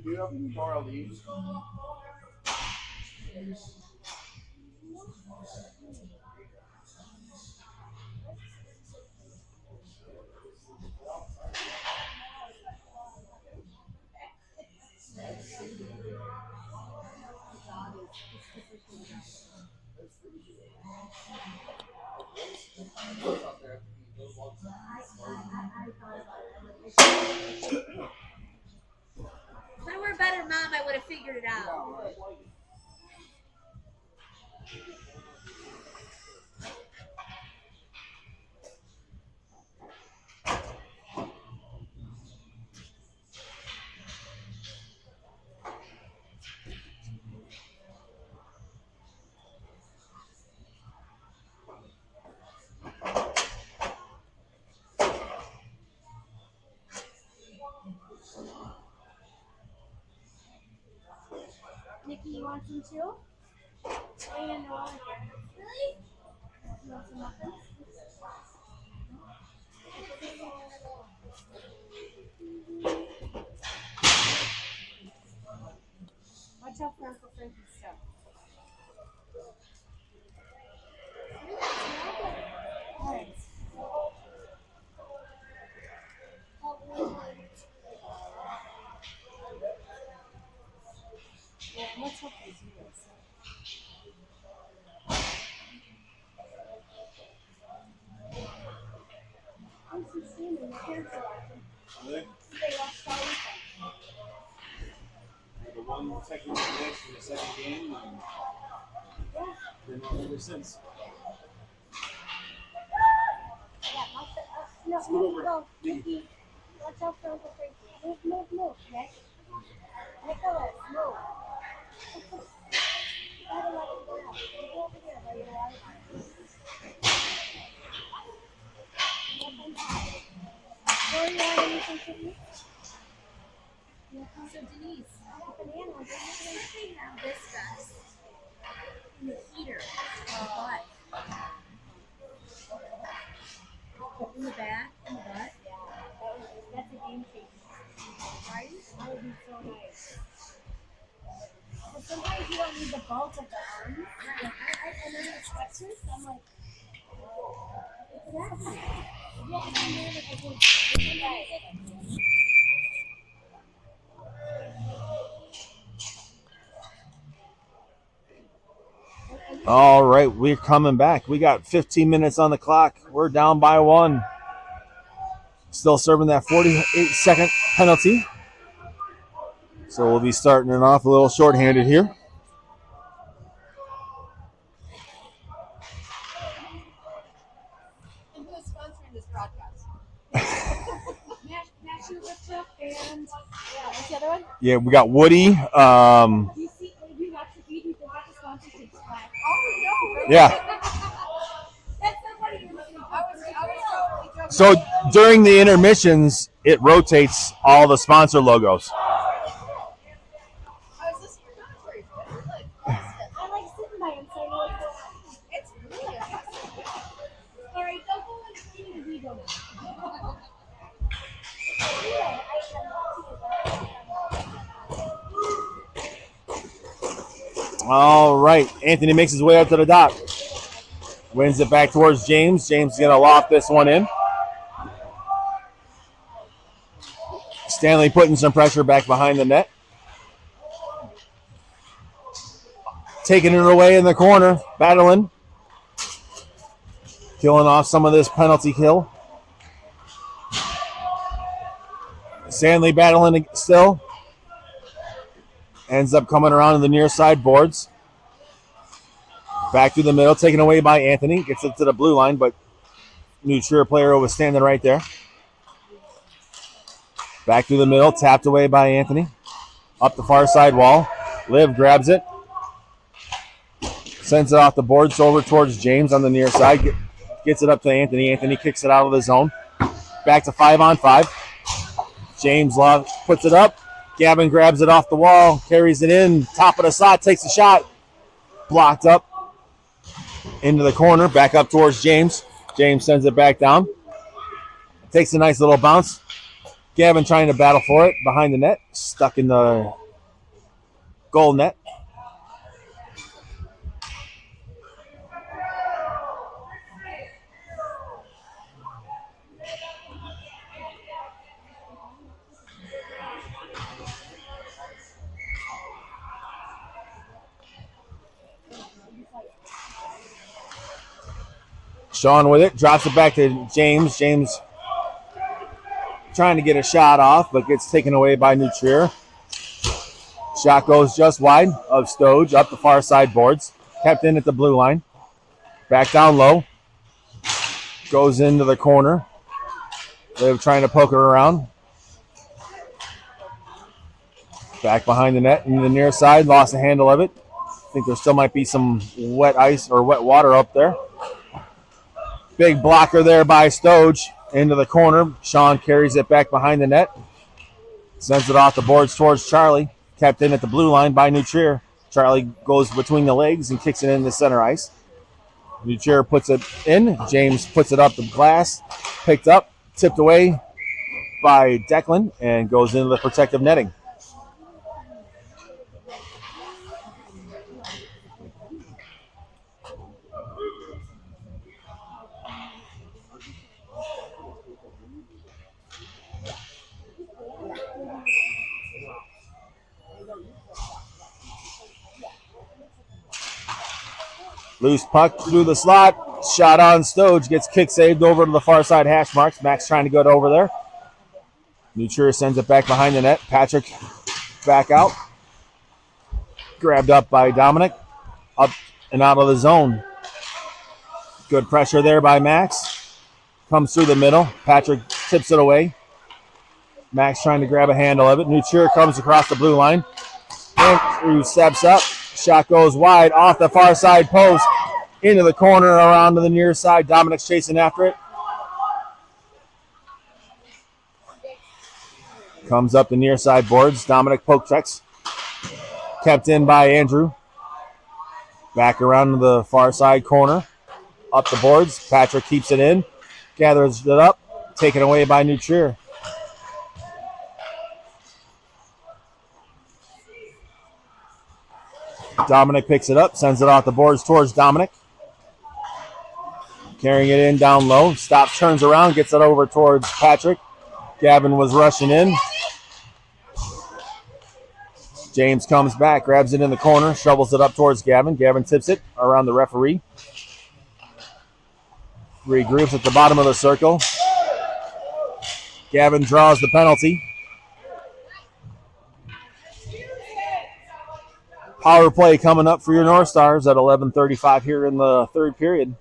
Speaker 2: do you have Laura Lee?
Speaker 3: If I were a better mom, I would have figured it out. Nikki, you want some too? And really? You want some muffins? Watch out for Uncle Frankie's stuff. Alright. Yeah, let's hope they do this. I'm just seeing the parents are watching.
Speaker 2: Really?
Speaker 3: They watched all weekend.
Speaker 2: The one second next in the second game, and been on ever since.
Speaker 3: No,
Speaker 2: Scoot over.
Speaker 3: go. Nikki, watch out for Uncle Frankie. Move, Nick. Nicholas, move. I don't like to go out. You go over here, buddy. Or you want anything to eat? So Denise, banana, what do they have this does? In the heater, butt. In the back, in the butt. Yeah, that's a game changer. Right? That would be so nice. But sometimes you don't need the bulk of the arms. Right. And then the sweatshirts, I'm like, yes. Yeah, and then they're like, okay.
Speaker 1: All right, we're coming back. We got 15 minutes on the clock. We're down by 1. Still serving that 48-second penalty. So we'll be starting it off a little shorthanded here.
Speaker 3: And who is sponsoring this broadcast? National Lift and what's the other one?
Speaker 1: Yeah, we got Woody.
Speaker 3: Do you watch the feed? You got the sponsorship flag. Oh no!
Speaker 1: Yeah.
Speaker 3: That's so funny. I was totally joking.
Speaker 1: So during the intermissions, it rotates all the sponsor logos.
Speaker 3: I was listening to your commentary. I like sitting by him so I know what's going on. It's really awesome. All right, don't go and see the video now.
Speaker 1: All right, Anthony makes his way up to the dot. Wins it back towards James. James is going to loft this one in. Stanley putting some pressure back behind the net. Taking it away in the corner. Battling. Killing off some of this penalty kill. Stanley battling still. Ends up coming around to the near side boards. Back through the middle, taken away by Anthony. Gets it to the blue line, but New Trier player was standing right there. Back through the middle, tapped away by Anthony. Up the far side wall. Liv grabs it. Sends it off the boards over towards James on the near side. Gets it up to Anthony. Anthony kicks it out of the zone. Back to 5-on-5. James Love puts it up. Gavin grabs it off the wall. Carries it in. Top of the slot. Takes a shot. Blocked up. Into the corner. Back up towards James. James sends it back down. Takes a nice little bounce. Gavin trying to battle for it behind the net. Stuck in the goal net. Sean with it, drops it back to James. James trying to get a shot off, but gets taken away by New Trier. Shot goes just wide of Stoge up the far side boards. Kept in at the blue line. Back down low. Goes into the corner. They're trying to poke her around. Back behind the net in the near side. Lost the handle of it. I think there still might be some wet ice or wet water up there. Big blocker there by Stoge into the corner. Sean carries it back behind the net. Sends it off the boards towards Charlie. Kept in at the blue line by New Trier. Charlie goes between the legs and kicks it into center ice. New Trier puts it in. James puts it up the glass. Picked up. Tipped away by Declan and goes into the protective netting. Loose puck through the slot. Shot on Stoge. Gets kick saved over to the far side hash marks. Max trying to get over there. New Trier sends it back behind the net. Patrick back out. Grabbed up by Dominic. Up and out of the zone. Good pressure there by Max. Comes through the middle. Patrick tips it away. Max trying to grab a handle of it. New Trier comes across the blue line. Andrew steps up. Shot goes wide off the far side post. Into the corner, around to the near side. Dominic's chasing after it. Comes up the near side boards. Dominic poke checks. Kept in by Andrew. Back around to the far side corner. Up the boards. Patrick keeps it in. Gathers it up. Taken away by New Trier. Dominic picks it up. Sends it off the boards towards Dominic. Carrying it in down low. Stops, turns around, gets it over towards Patrick. Gavin was rushing in. James comes back, grabs it in the corner, shovels it up towards Gavin. Gavin tips it around the referee. Regroups at the bottom of the circle. Gavin draws the penalty. Power play coming up for your North Stars at 11:35 here in the third period.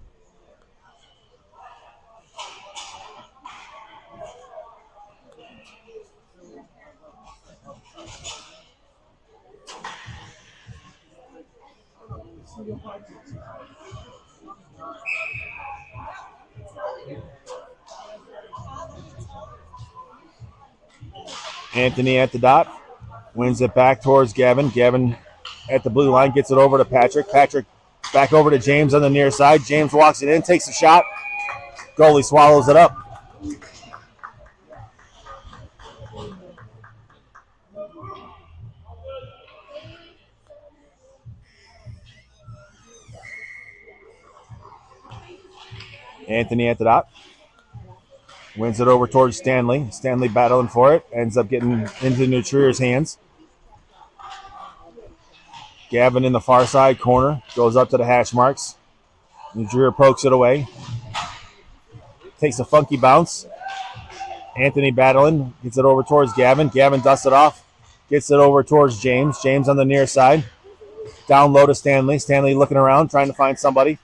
Speaker 1: Anthony at the dot. Wins it back towards Gavin. Gavin at the blue line gets it over to Patrick. Patrick back over to James on the near side. James walks it in, takes a shot. Goalie swallows it up. Anthony at the dot. Wins it over towards Stanley. Stanley battling for it. Ends up getting into New Trier's hands. Gavin in the far side corner. Goes up to the hash marks. New Trier pokes it away. Takes a funky bounce. Anthony battling. Gets it over towards Gavin. Gavin dusts it off. Gets it over towards James. James on the near side. Down low to Stanley. Stanley looking around, trying to find somebody.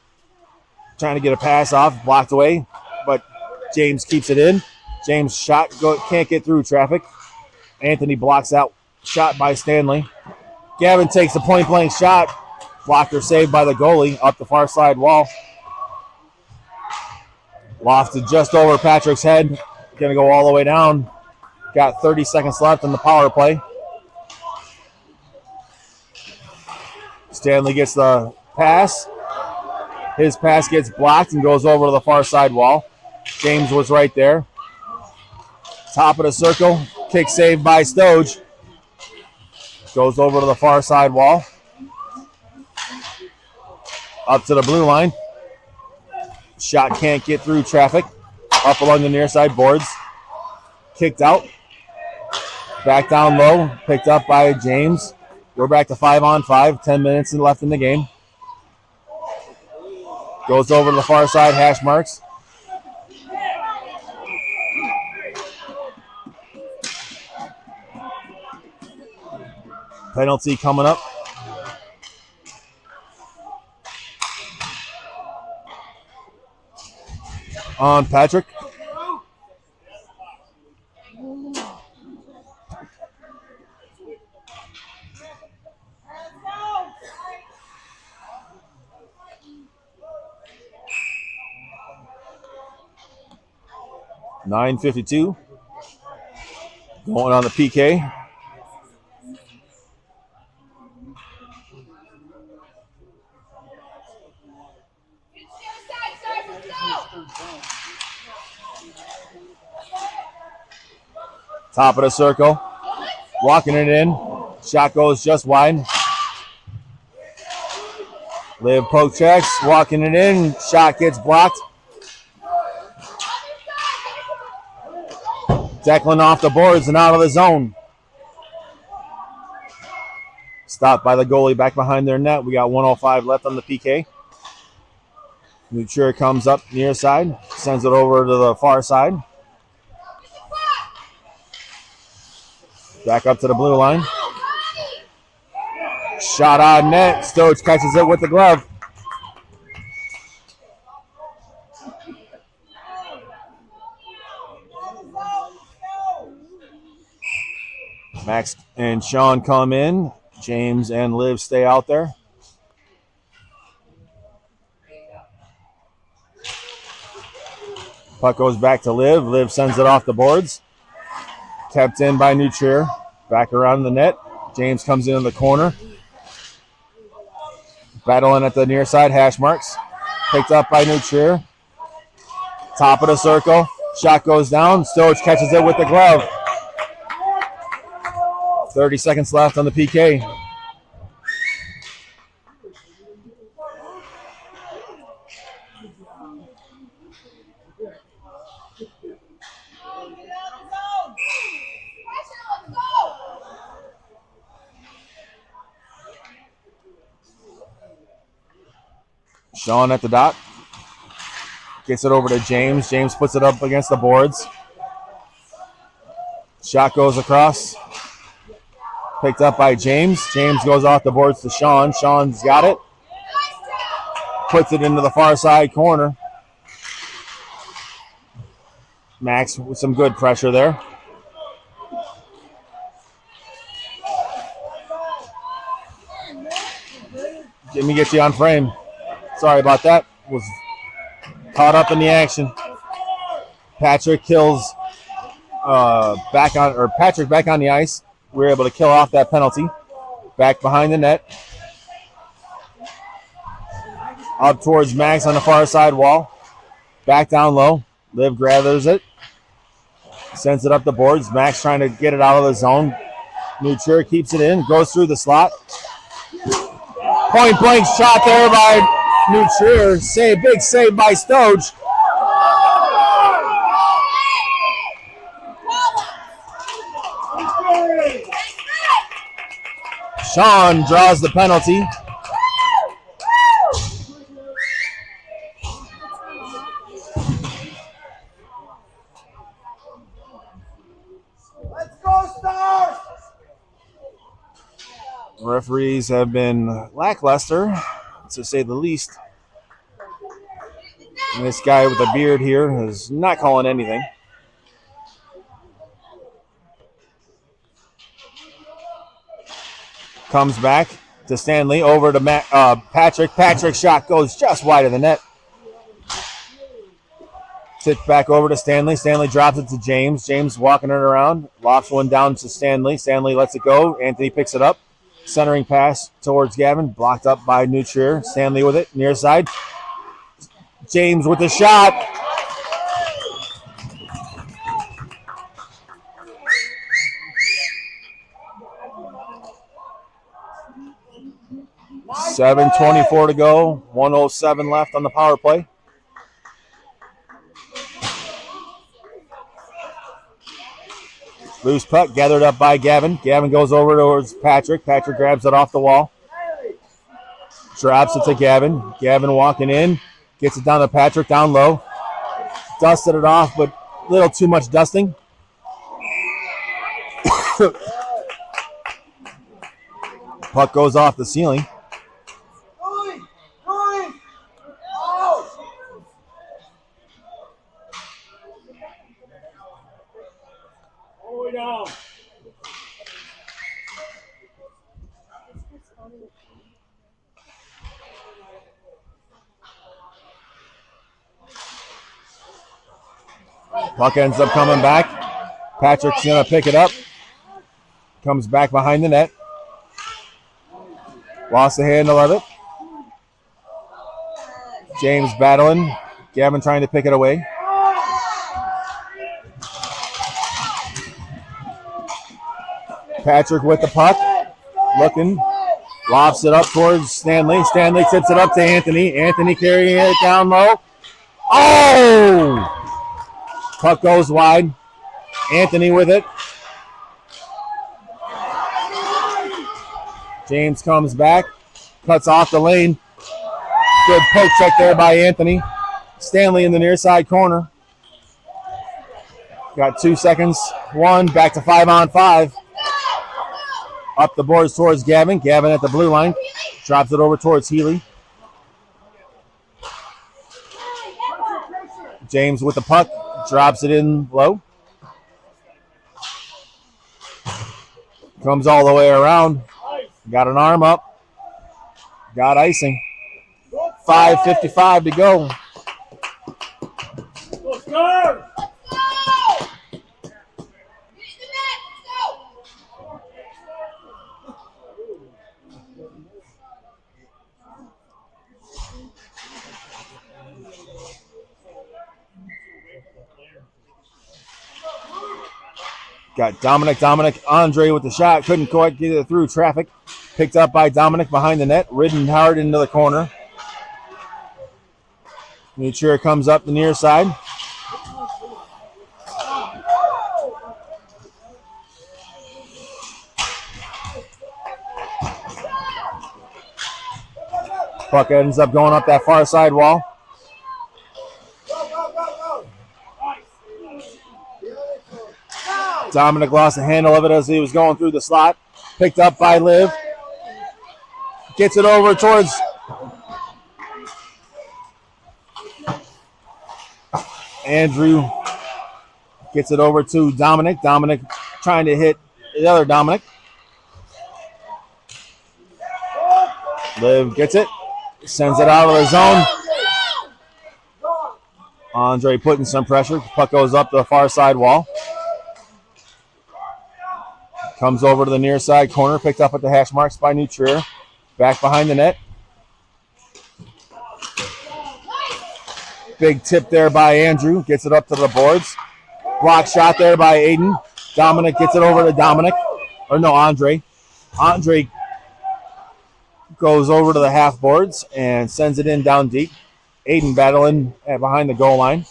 Speaker 1: Trying to get a pass off. Blocked away. But James keeps it in. James shot. Can't get through traffic. Anthony blocks out. Shot by Stanley. Gavin takes a point-blank shot. Blocker saved by the goalie up the far side wall. Lofted just over Patrick's head. Going to go all the way down. Got 30 seconds left in the power play. Stanley gets the pass. His pass gets blocked and goes over to the far side wall. James was right there. Top of the circle. Kick saved by Stoge. Goes over to the far side wall. Up to the blue line. Shot can't get through traffic. Up along the near side boards. Kicked out. Back down low. Picked up by James. We're back to 5-on-5. 10 minutes left in the game. Goes over to the far side, hash marks. Penalty coming up. On Patrick. .952 going on the PK. Top of the circle. Walking it in. Shot goes just wide. Liv poke checks. Walking it in. Shot gets blocked. Declan off the boards and out of the zone. Stopped by the goalie back behind their net. We got 1:05 left on the PK. Nutrier comes up near side. Sends it over to the far side. Back up to the blue line. Shot on net. Stoge catches it with the glove. Max and Sean come in. James and Liv stay out there. Puck goes back to Liv. Liv sends it off the boards. Kept in by Nutrier. Back around the net. James comes in the corner. Battling at the near side, hash marks. Picked up by Nutrier. Top of the circle. Shot goes down. Stoge catches it with the glove. 30 seconds left on the PK. Sean at the dot. Gets it over to James. James puts it up against the boards. Shot goes across. Picked up by James. James goes off the boards to Sean. Sean's got it. Puts it into the far side corner. Max with some good pressure there. Let me get you on frame. Sorry about that. Was caught up in the action. Patrick kills Patrick back on the ice. We were able to kill off that penalty. Back behind the net. Up towards Max on the far side wall. Back down low. Liv gathers it. Sends it up the boards. Max trying to get it out of the zone. Nutrier keeps it in. Goes through the slot. Point blank shot there by Nutrier. Big save by Stoge. Sean draws the penalty.
Speaker 2: Let's go, Stars!
Speaker 1: Referees have been lackluster, to say the least. And this guy with the beard here is not calling anything. Comes back to Stanley, over to Patrick. Patrick's shot goes just wide of the net. Tipped back over to Stanley. Stanley drops it to James. James walking it around. Lofts one down to Stanley. Stanley lets it go. Anthony picks it up. Centering pass towards Gavin. Blocked up by Nutrier. Stanley with it. Near side. James with the shot. 7:24 to go. 1:07 left on the power play. Loose puck gathered up by Gavin. Gavin goes over towards Patrick. Patrick grabs it off the wall. Drops it to Gavin. Gavin walking in. Gets it down to Patrick down low. Dusted it off, but a little too much dusting. Puck goes off the ceiling. Puck ends up coming back. Patrick's going to pick it up. Comes back behind the net. Lost the handle of it. James battling. Gavin trying to pick it away. Patrick with the puck. Looking. Lofts it up towards Stanley. Stanley tips it up to Anthony. Anthony carrying it down low. Oh! Puck goes wide. Anthony with it. James comes back. Cuts off the lane. Good poke check there by Anthony. Stanley in the near side corner. Got 2 seconds. 1. Back to 5-on-5. Up the boards towards Gavin. Gavin at the blue line. Drops it over towards Healy. James with the puck. Drops it in low. Comes all the way around. Got an arm up. Got icing. 5:55 to go.
Speaker 2: Let's go!
Speaker 1: Got Dominic, Andre with the shot. Couldn't quite get it through traffic. Picked up by Dominic behind the net. Ridden hard into the corner. Muture comes up the near side. Puck ends up going up that far side wall. Dominic lost the handle of it as he was going through the slot. Picked up by Liv. Gets it over towards Andrew. Gets it over to Dominic. Dominic trying to hit the other Dominic. Liv gets it. Sends it out of the zone. Andre putting some pressure. Puck goes up the far side wall. Comes over to the near side corner. Picked up at the hash marks by New Trier. Back behind the net. Big tip there by Andrew. Gets it up to the boards. Block shot there by Aiden. Dominic gets it over to Dominic. Or no, Andre. Andre goes over to the half boards and sends it in down deep. Aiden battling behind the goal line.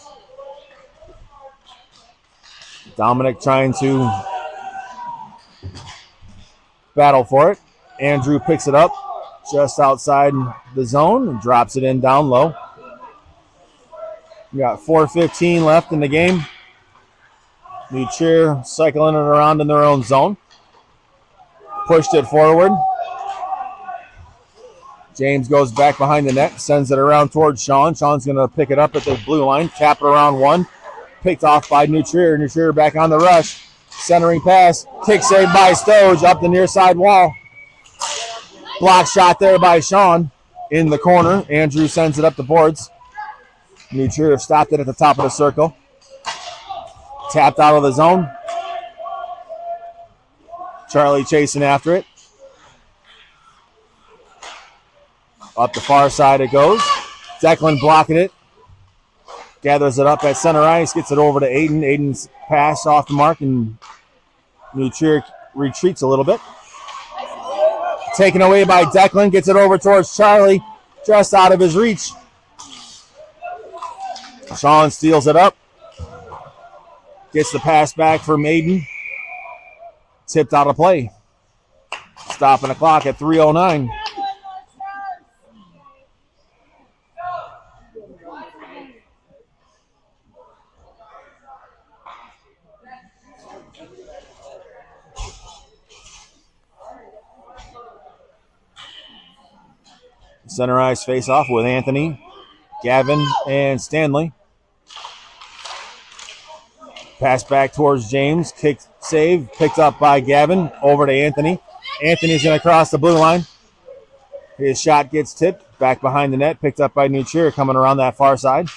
Speaker 1: Dominic trying to battle for it. Andrew picks it up just outside the zone and drops it in down low. We got 4:15 left in the game. New Cheer cycling it around in their own zone. Pushed it forward. James goes back behind the net, sends it around towards Sean. Sean's going to pick it up at the blue line, tap it around one. Picked off by New Trier. New Trier back on the rush. Centering pass. Kick save by Stoge up the near side wall. Block shot there by Sean in the corner. Andrew sends it up the boards. New Trier stopped it at the top of the circle. Tapped out of the zone. Charlie chasing after it. Up the far side it goes. Declan blocking it. Gathers it up at center ice. Gets it over to Aiden. Aiden's pass off the mark and New Trier retreats a little bit. Taken away by Declan. Gets it over towards Charlie. Just out of his reach. Sean steals it up. Gets the pass back for Maiden. Tipped out of play. Stopping the clock at 3:09. Center ice face off with Anthony, Gavin, and Stanley. Pass back towards James. Kick save. Picked up by Gavin. Over to Anthony. Anthony's going to cross the blue line. His shot gets tipped. Back behind the net. Picked up by New Trier coming around that far side.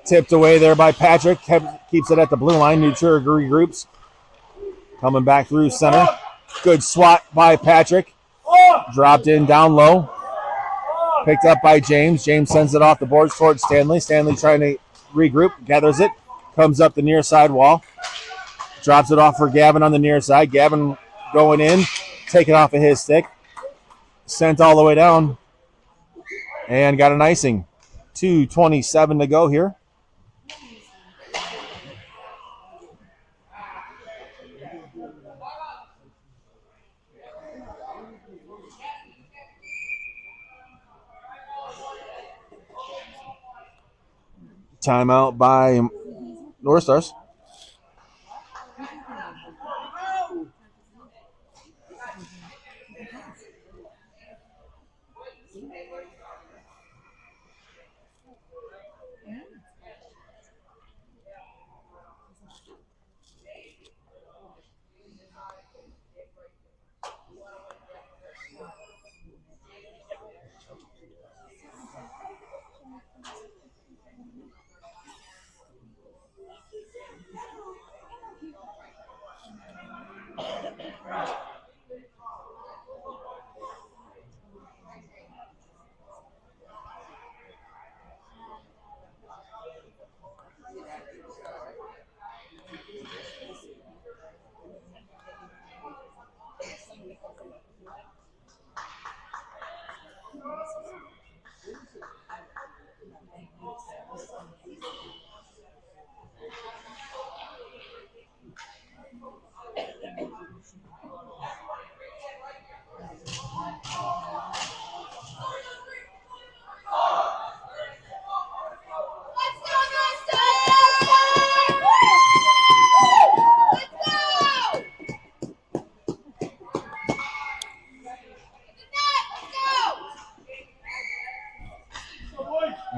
Speaker 1: Tipped away there by Patrick. Keeps it at the blue line. New Trier regroups. Coming back through center. Good swat by Patrick. Dropped in down low. Picked up by James. James sends it off the boards towards Stanley. Stanley trying to regroup. Gathers it. Comes up the near side wall. Drops it off for Gavin on the near side. Gavin going in. Taken off of his stick. Sent all the way down. And got an icing. 2:27 to go here. Timeout by North Stars.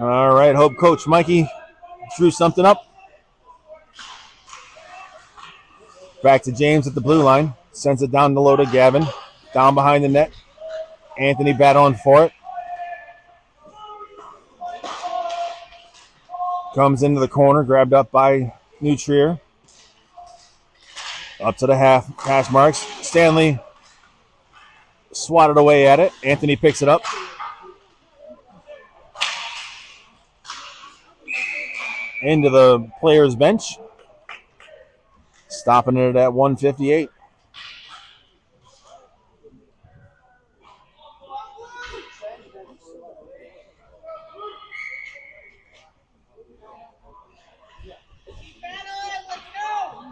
Speaker 1: All right, hope Coach Mikey drew something up. Back to James at the blue line. Sends it down the low to Gavin. Down behind the net. Anthony battling for it. Comes into the corner, grabbed up by New Trier. Up to the hash marks. Stanley swatted away at it. Anthony picks it up. Into the player's bench. Stopping it at 1:58.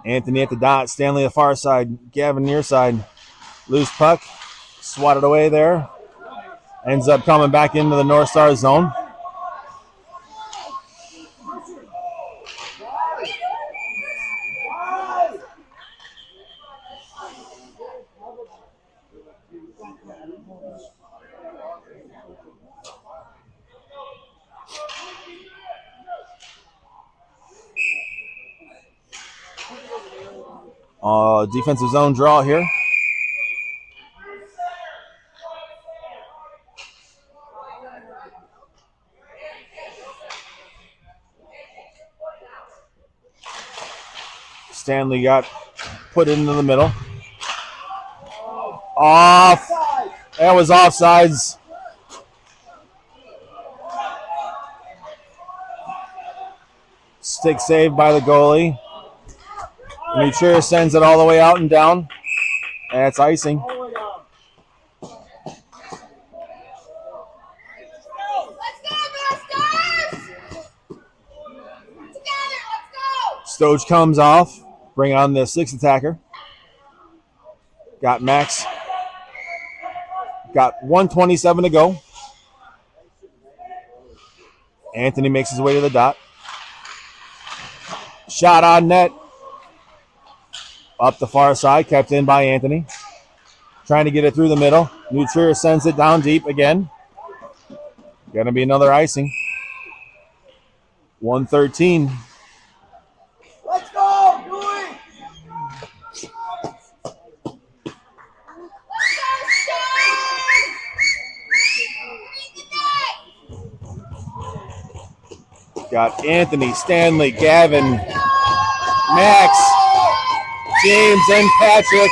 Speaker 1: Anthony at the dot. Stanley the far side. Gavin near side. Loose puck. Swatted away there. Ends up coming back into the North Star zone. Defensive zone draw here. Stanley got put into the middle. Off. That was offsides. Stick saved by the goalie. New Trier sends it all the way out and down. That's icing. Stoge comes off. Bring on the 6th attacker. Got Max. Got 1:27 to go. Anthony makes his way to the dot. Shot on net. Up the far side, kept in by Anthony. Trying to get it through the middle. New Trier sends it down deep again. Gonna be another icing. 113.
Speaker 4: Let's go, Dewey!
Speaker 1: Got Anthony, Stanley, Gavin, Max, James, and Patrick.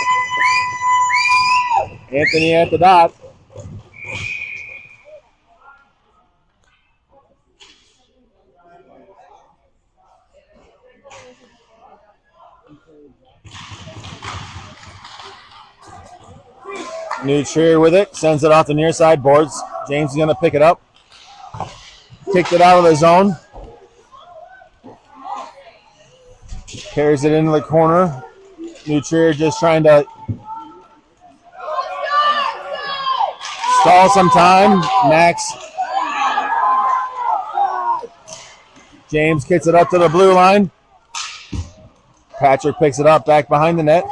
Speaker 1: Anthony at the dot. New Trier with it, sends it off the near side boards. James is going to pick it up. Kicked it out of the zone. Carries it into the corner. New Trier just trying to stall some time. Max. James kicks it up to the blue line. Patrick picks it up back behind the net.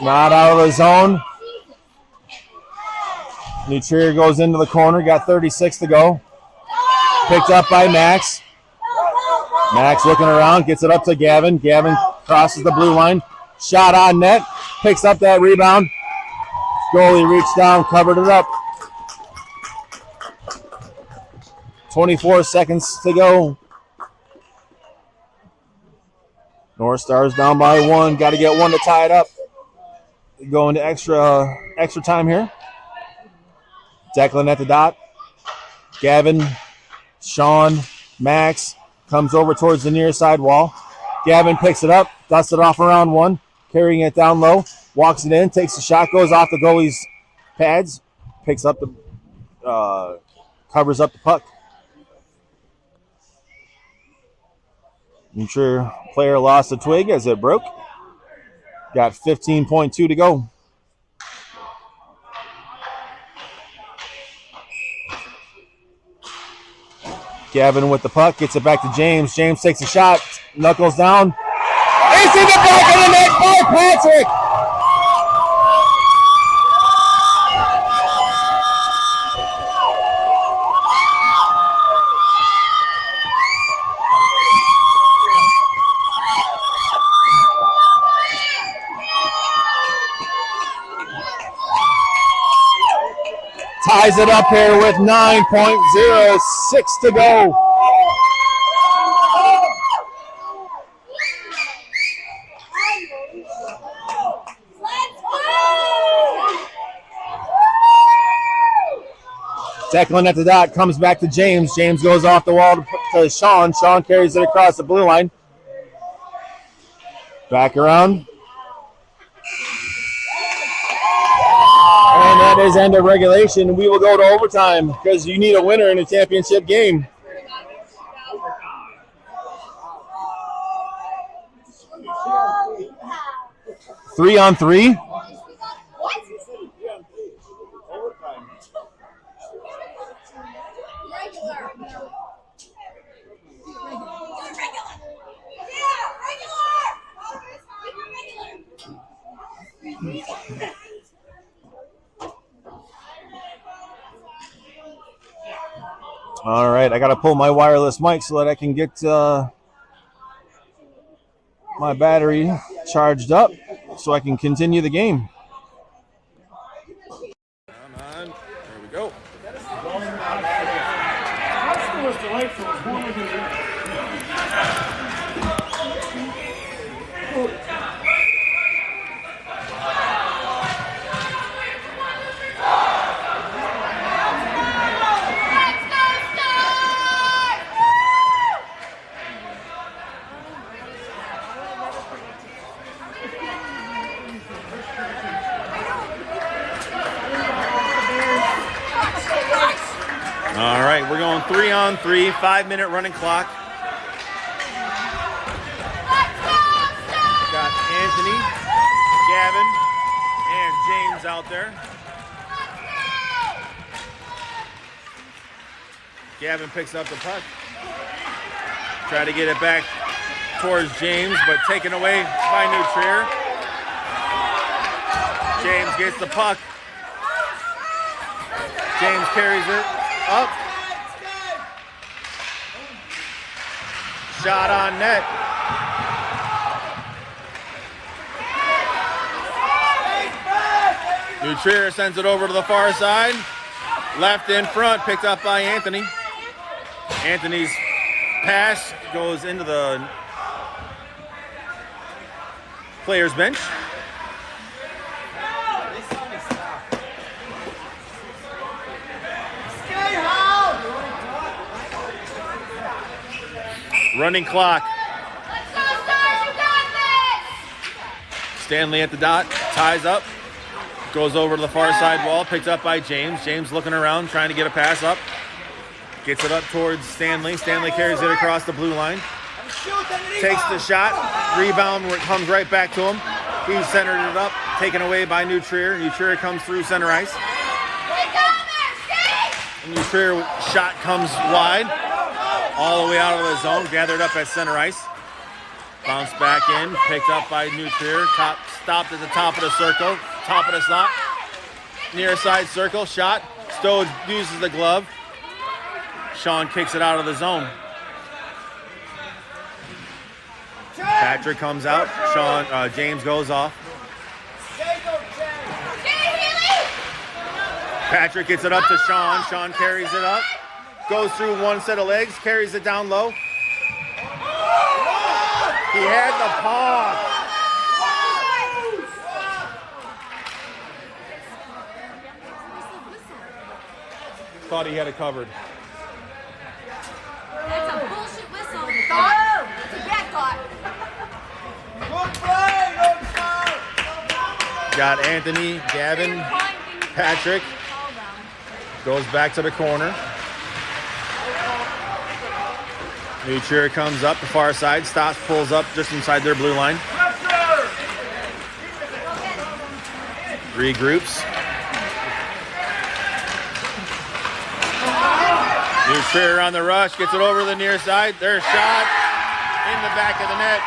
Speaker 1: Not out of the zone. New Trier goes into the corner. Got 36 to go. Picked up by Max. Max looking around. Gets it up to Gavin. Gavin crosses the blue line. Shot on net. Picks up that rebound. Goalie reached down. Covered it up. 24 seconds to go. North Stars down by 1. Got to get 1 to tie it up. Going to extra time here. Declan at the dot. Gavin, Sean, Max comes over towards the near side wall. Gavin picks it up, dusts it off around 1, carrying it down low, walks it in, takes the shot, goes off the goalie's pads, picks up the, covers up the puck. I'm sure player lost a twig as it broke. Got 15.2 to go. Gavin with the puck, gets it back to James. James takes a shot, knuckles down. It's in the back of the net by Patrick! Ties it up here with 9.06 to go. Declan at the dot, comes back to James. James goes off the wall to Sean. Sean carries it across the blue line. Back around. And that is end of regulation. We will go to overtime because you need a winner in a championship game. Three on three. All right, I got to pull my wireless mic so that I can get my battery charged up so I can continue the game. Come on, there we go.
Speaker 2: Was delightful. It was warmer than
Speaker 5: All right, we're going 3 on 3, 5-minute running clock.
Speaker 1: Anthony, Gavin, and James out there. Gavin picks up the puck. Try to get it back towards James, but taken away by New Trier. James gets the puck. James carries it up. Shot on net. New Trier sends it over to the far side. Left in front, picked up by Anthony. Anthony's pass goes into the player's bench. Running clock.
Speaker 3: Let's go, Stars! You got this!
Speaker 1: Stanley at the dot, ties up, goes over to the far side wall, picked up by James. James looking around, trying to get a pass up. Gets it up towards Stanley. Stanley carries it across the blue line. Takes the shot. Rebound comes right back to him. He centered it up, taken away by New Trier. New Trier comes through center ice. New Trier shot comes wide, all the way out of the zone, gathered up at center ice. Bounced back in, picked up by New Trier. Stopped at the top of the circle, top of the slot. Near side circle, shot. Stowe uses the glove. Sean kicks it out of the zone. Patrick comes out. James goes off. Patrick gets it up to Sean. Sean carries it up. Goes through one set of legs, carries it down low. He had the paw. Thought he had it covered.
Speaker 3: That's a bullshit whistle. Thought? It's a bad thought.
Speaker 1: Got Anthony, Gavin, Patrick. Goes back to the corner. New Trier comes up the far side, stops, pulls up just inside their blue line. Regroups. New Trier on the rush, gets it over the near side. Their shot in the back of the net.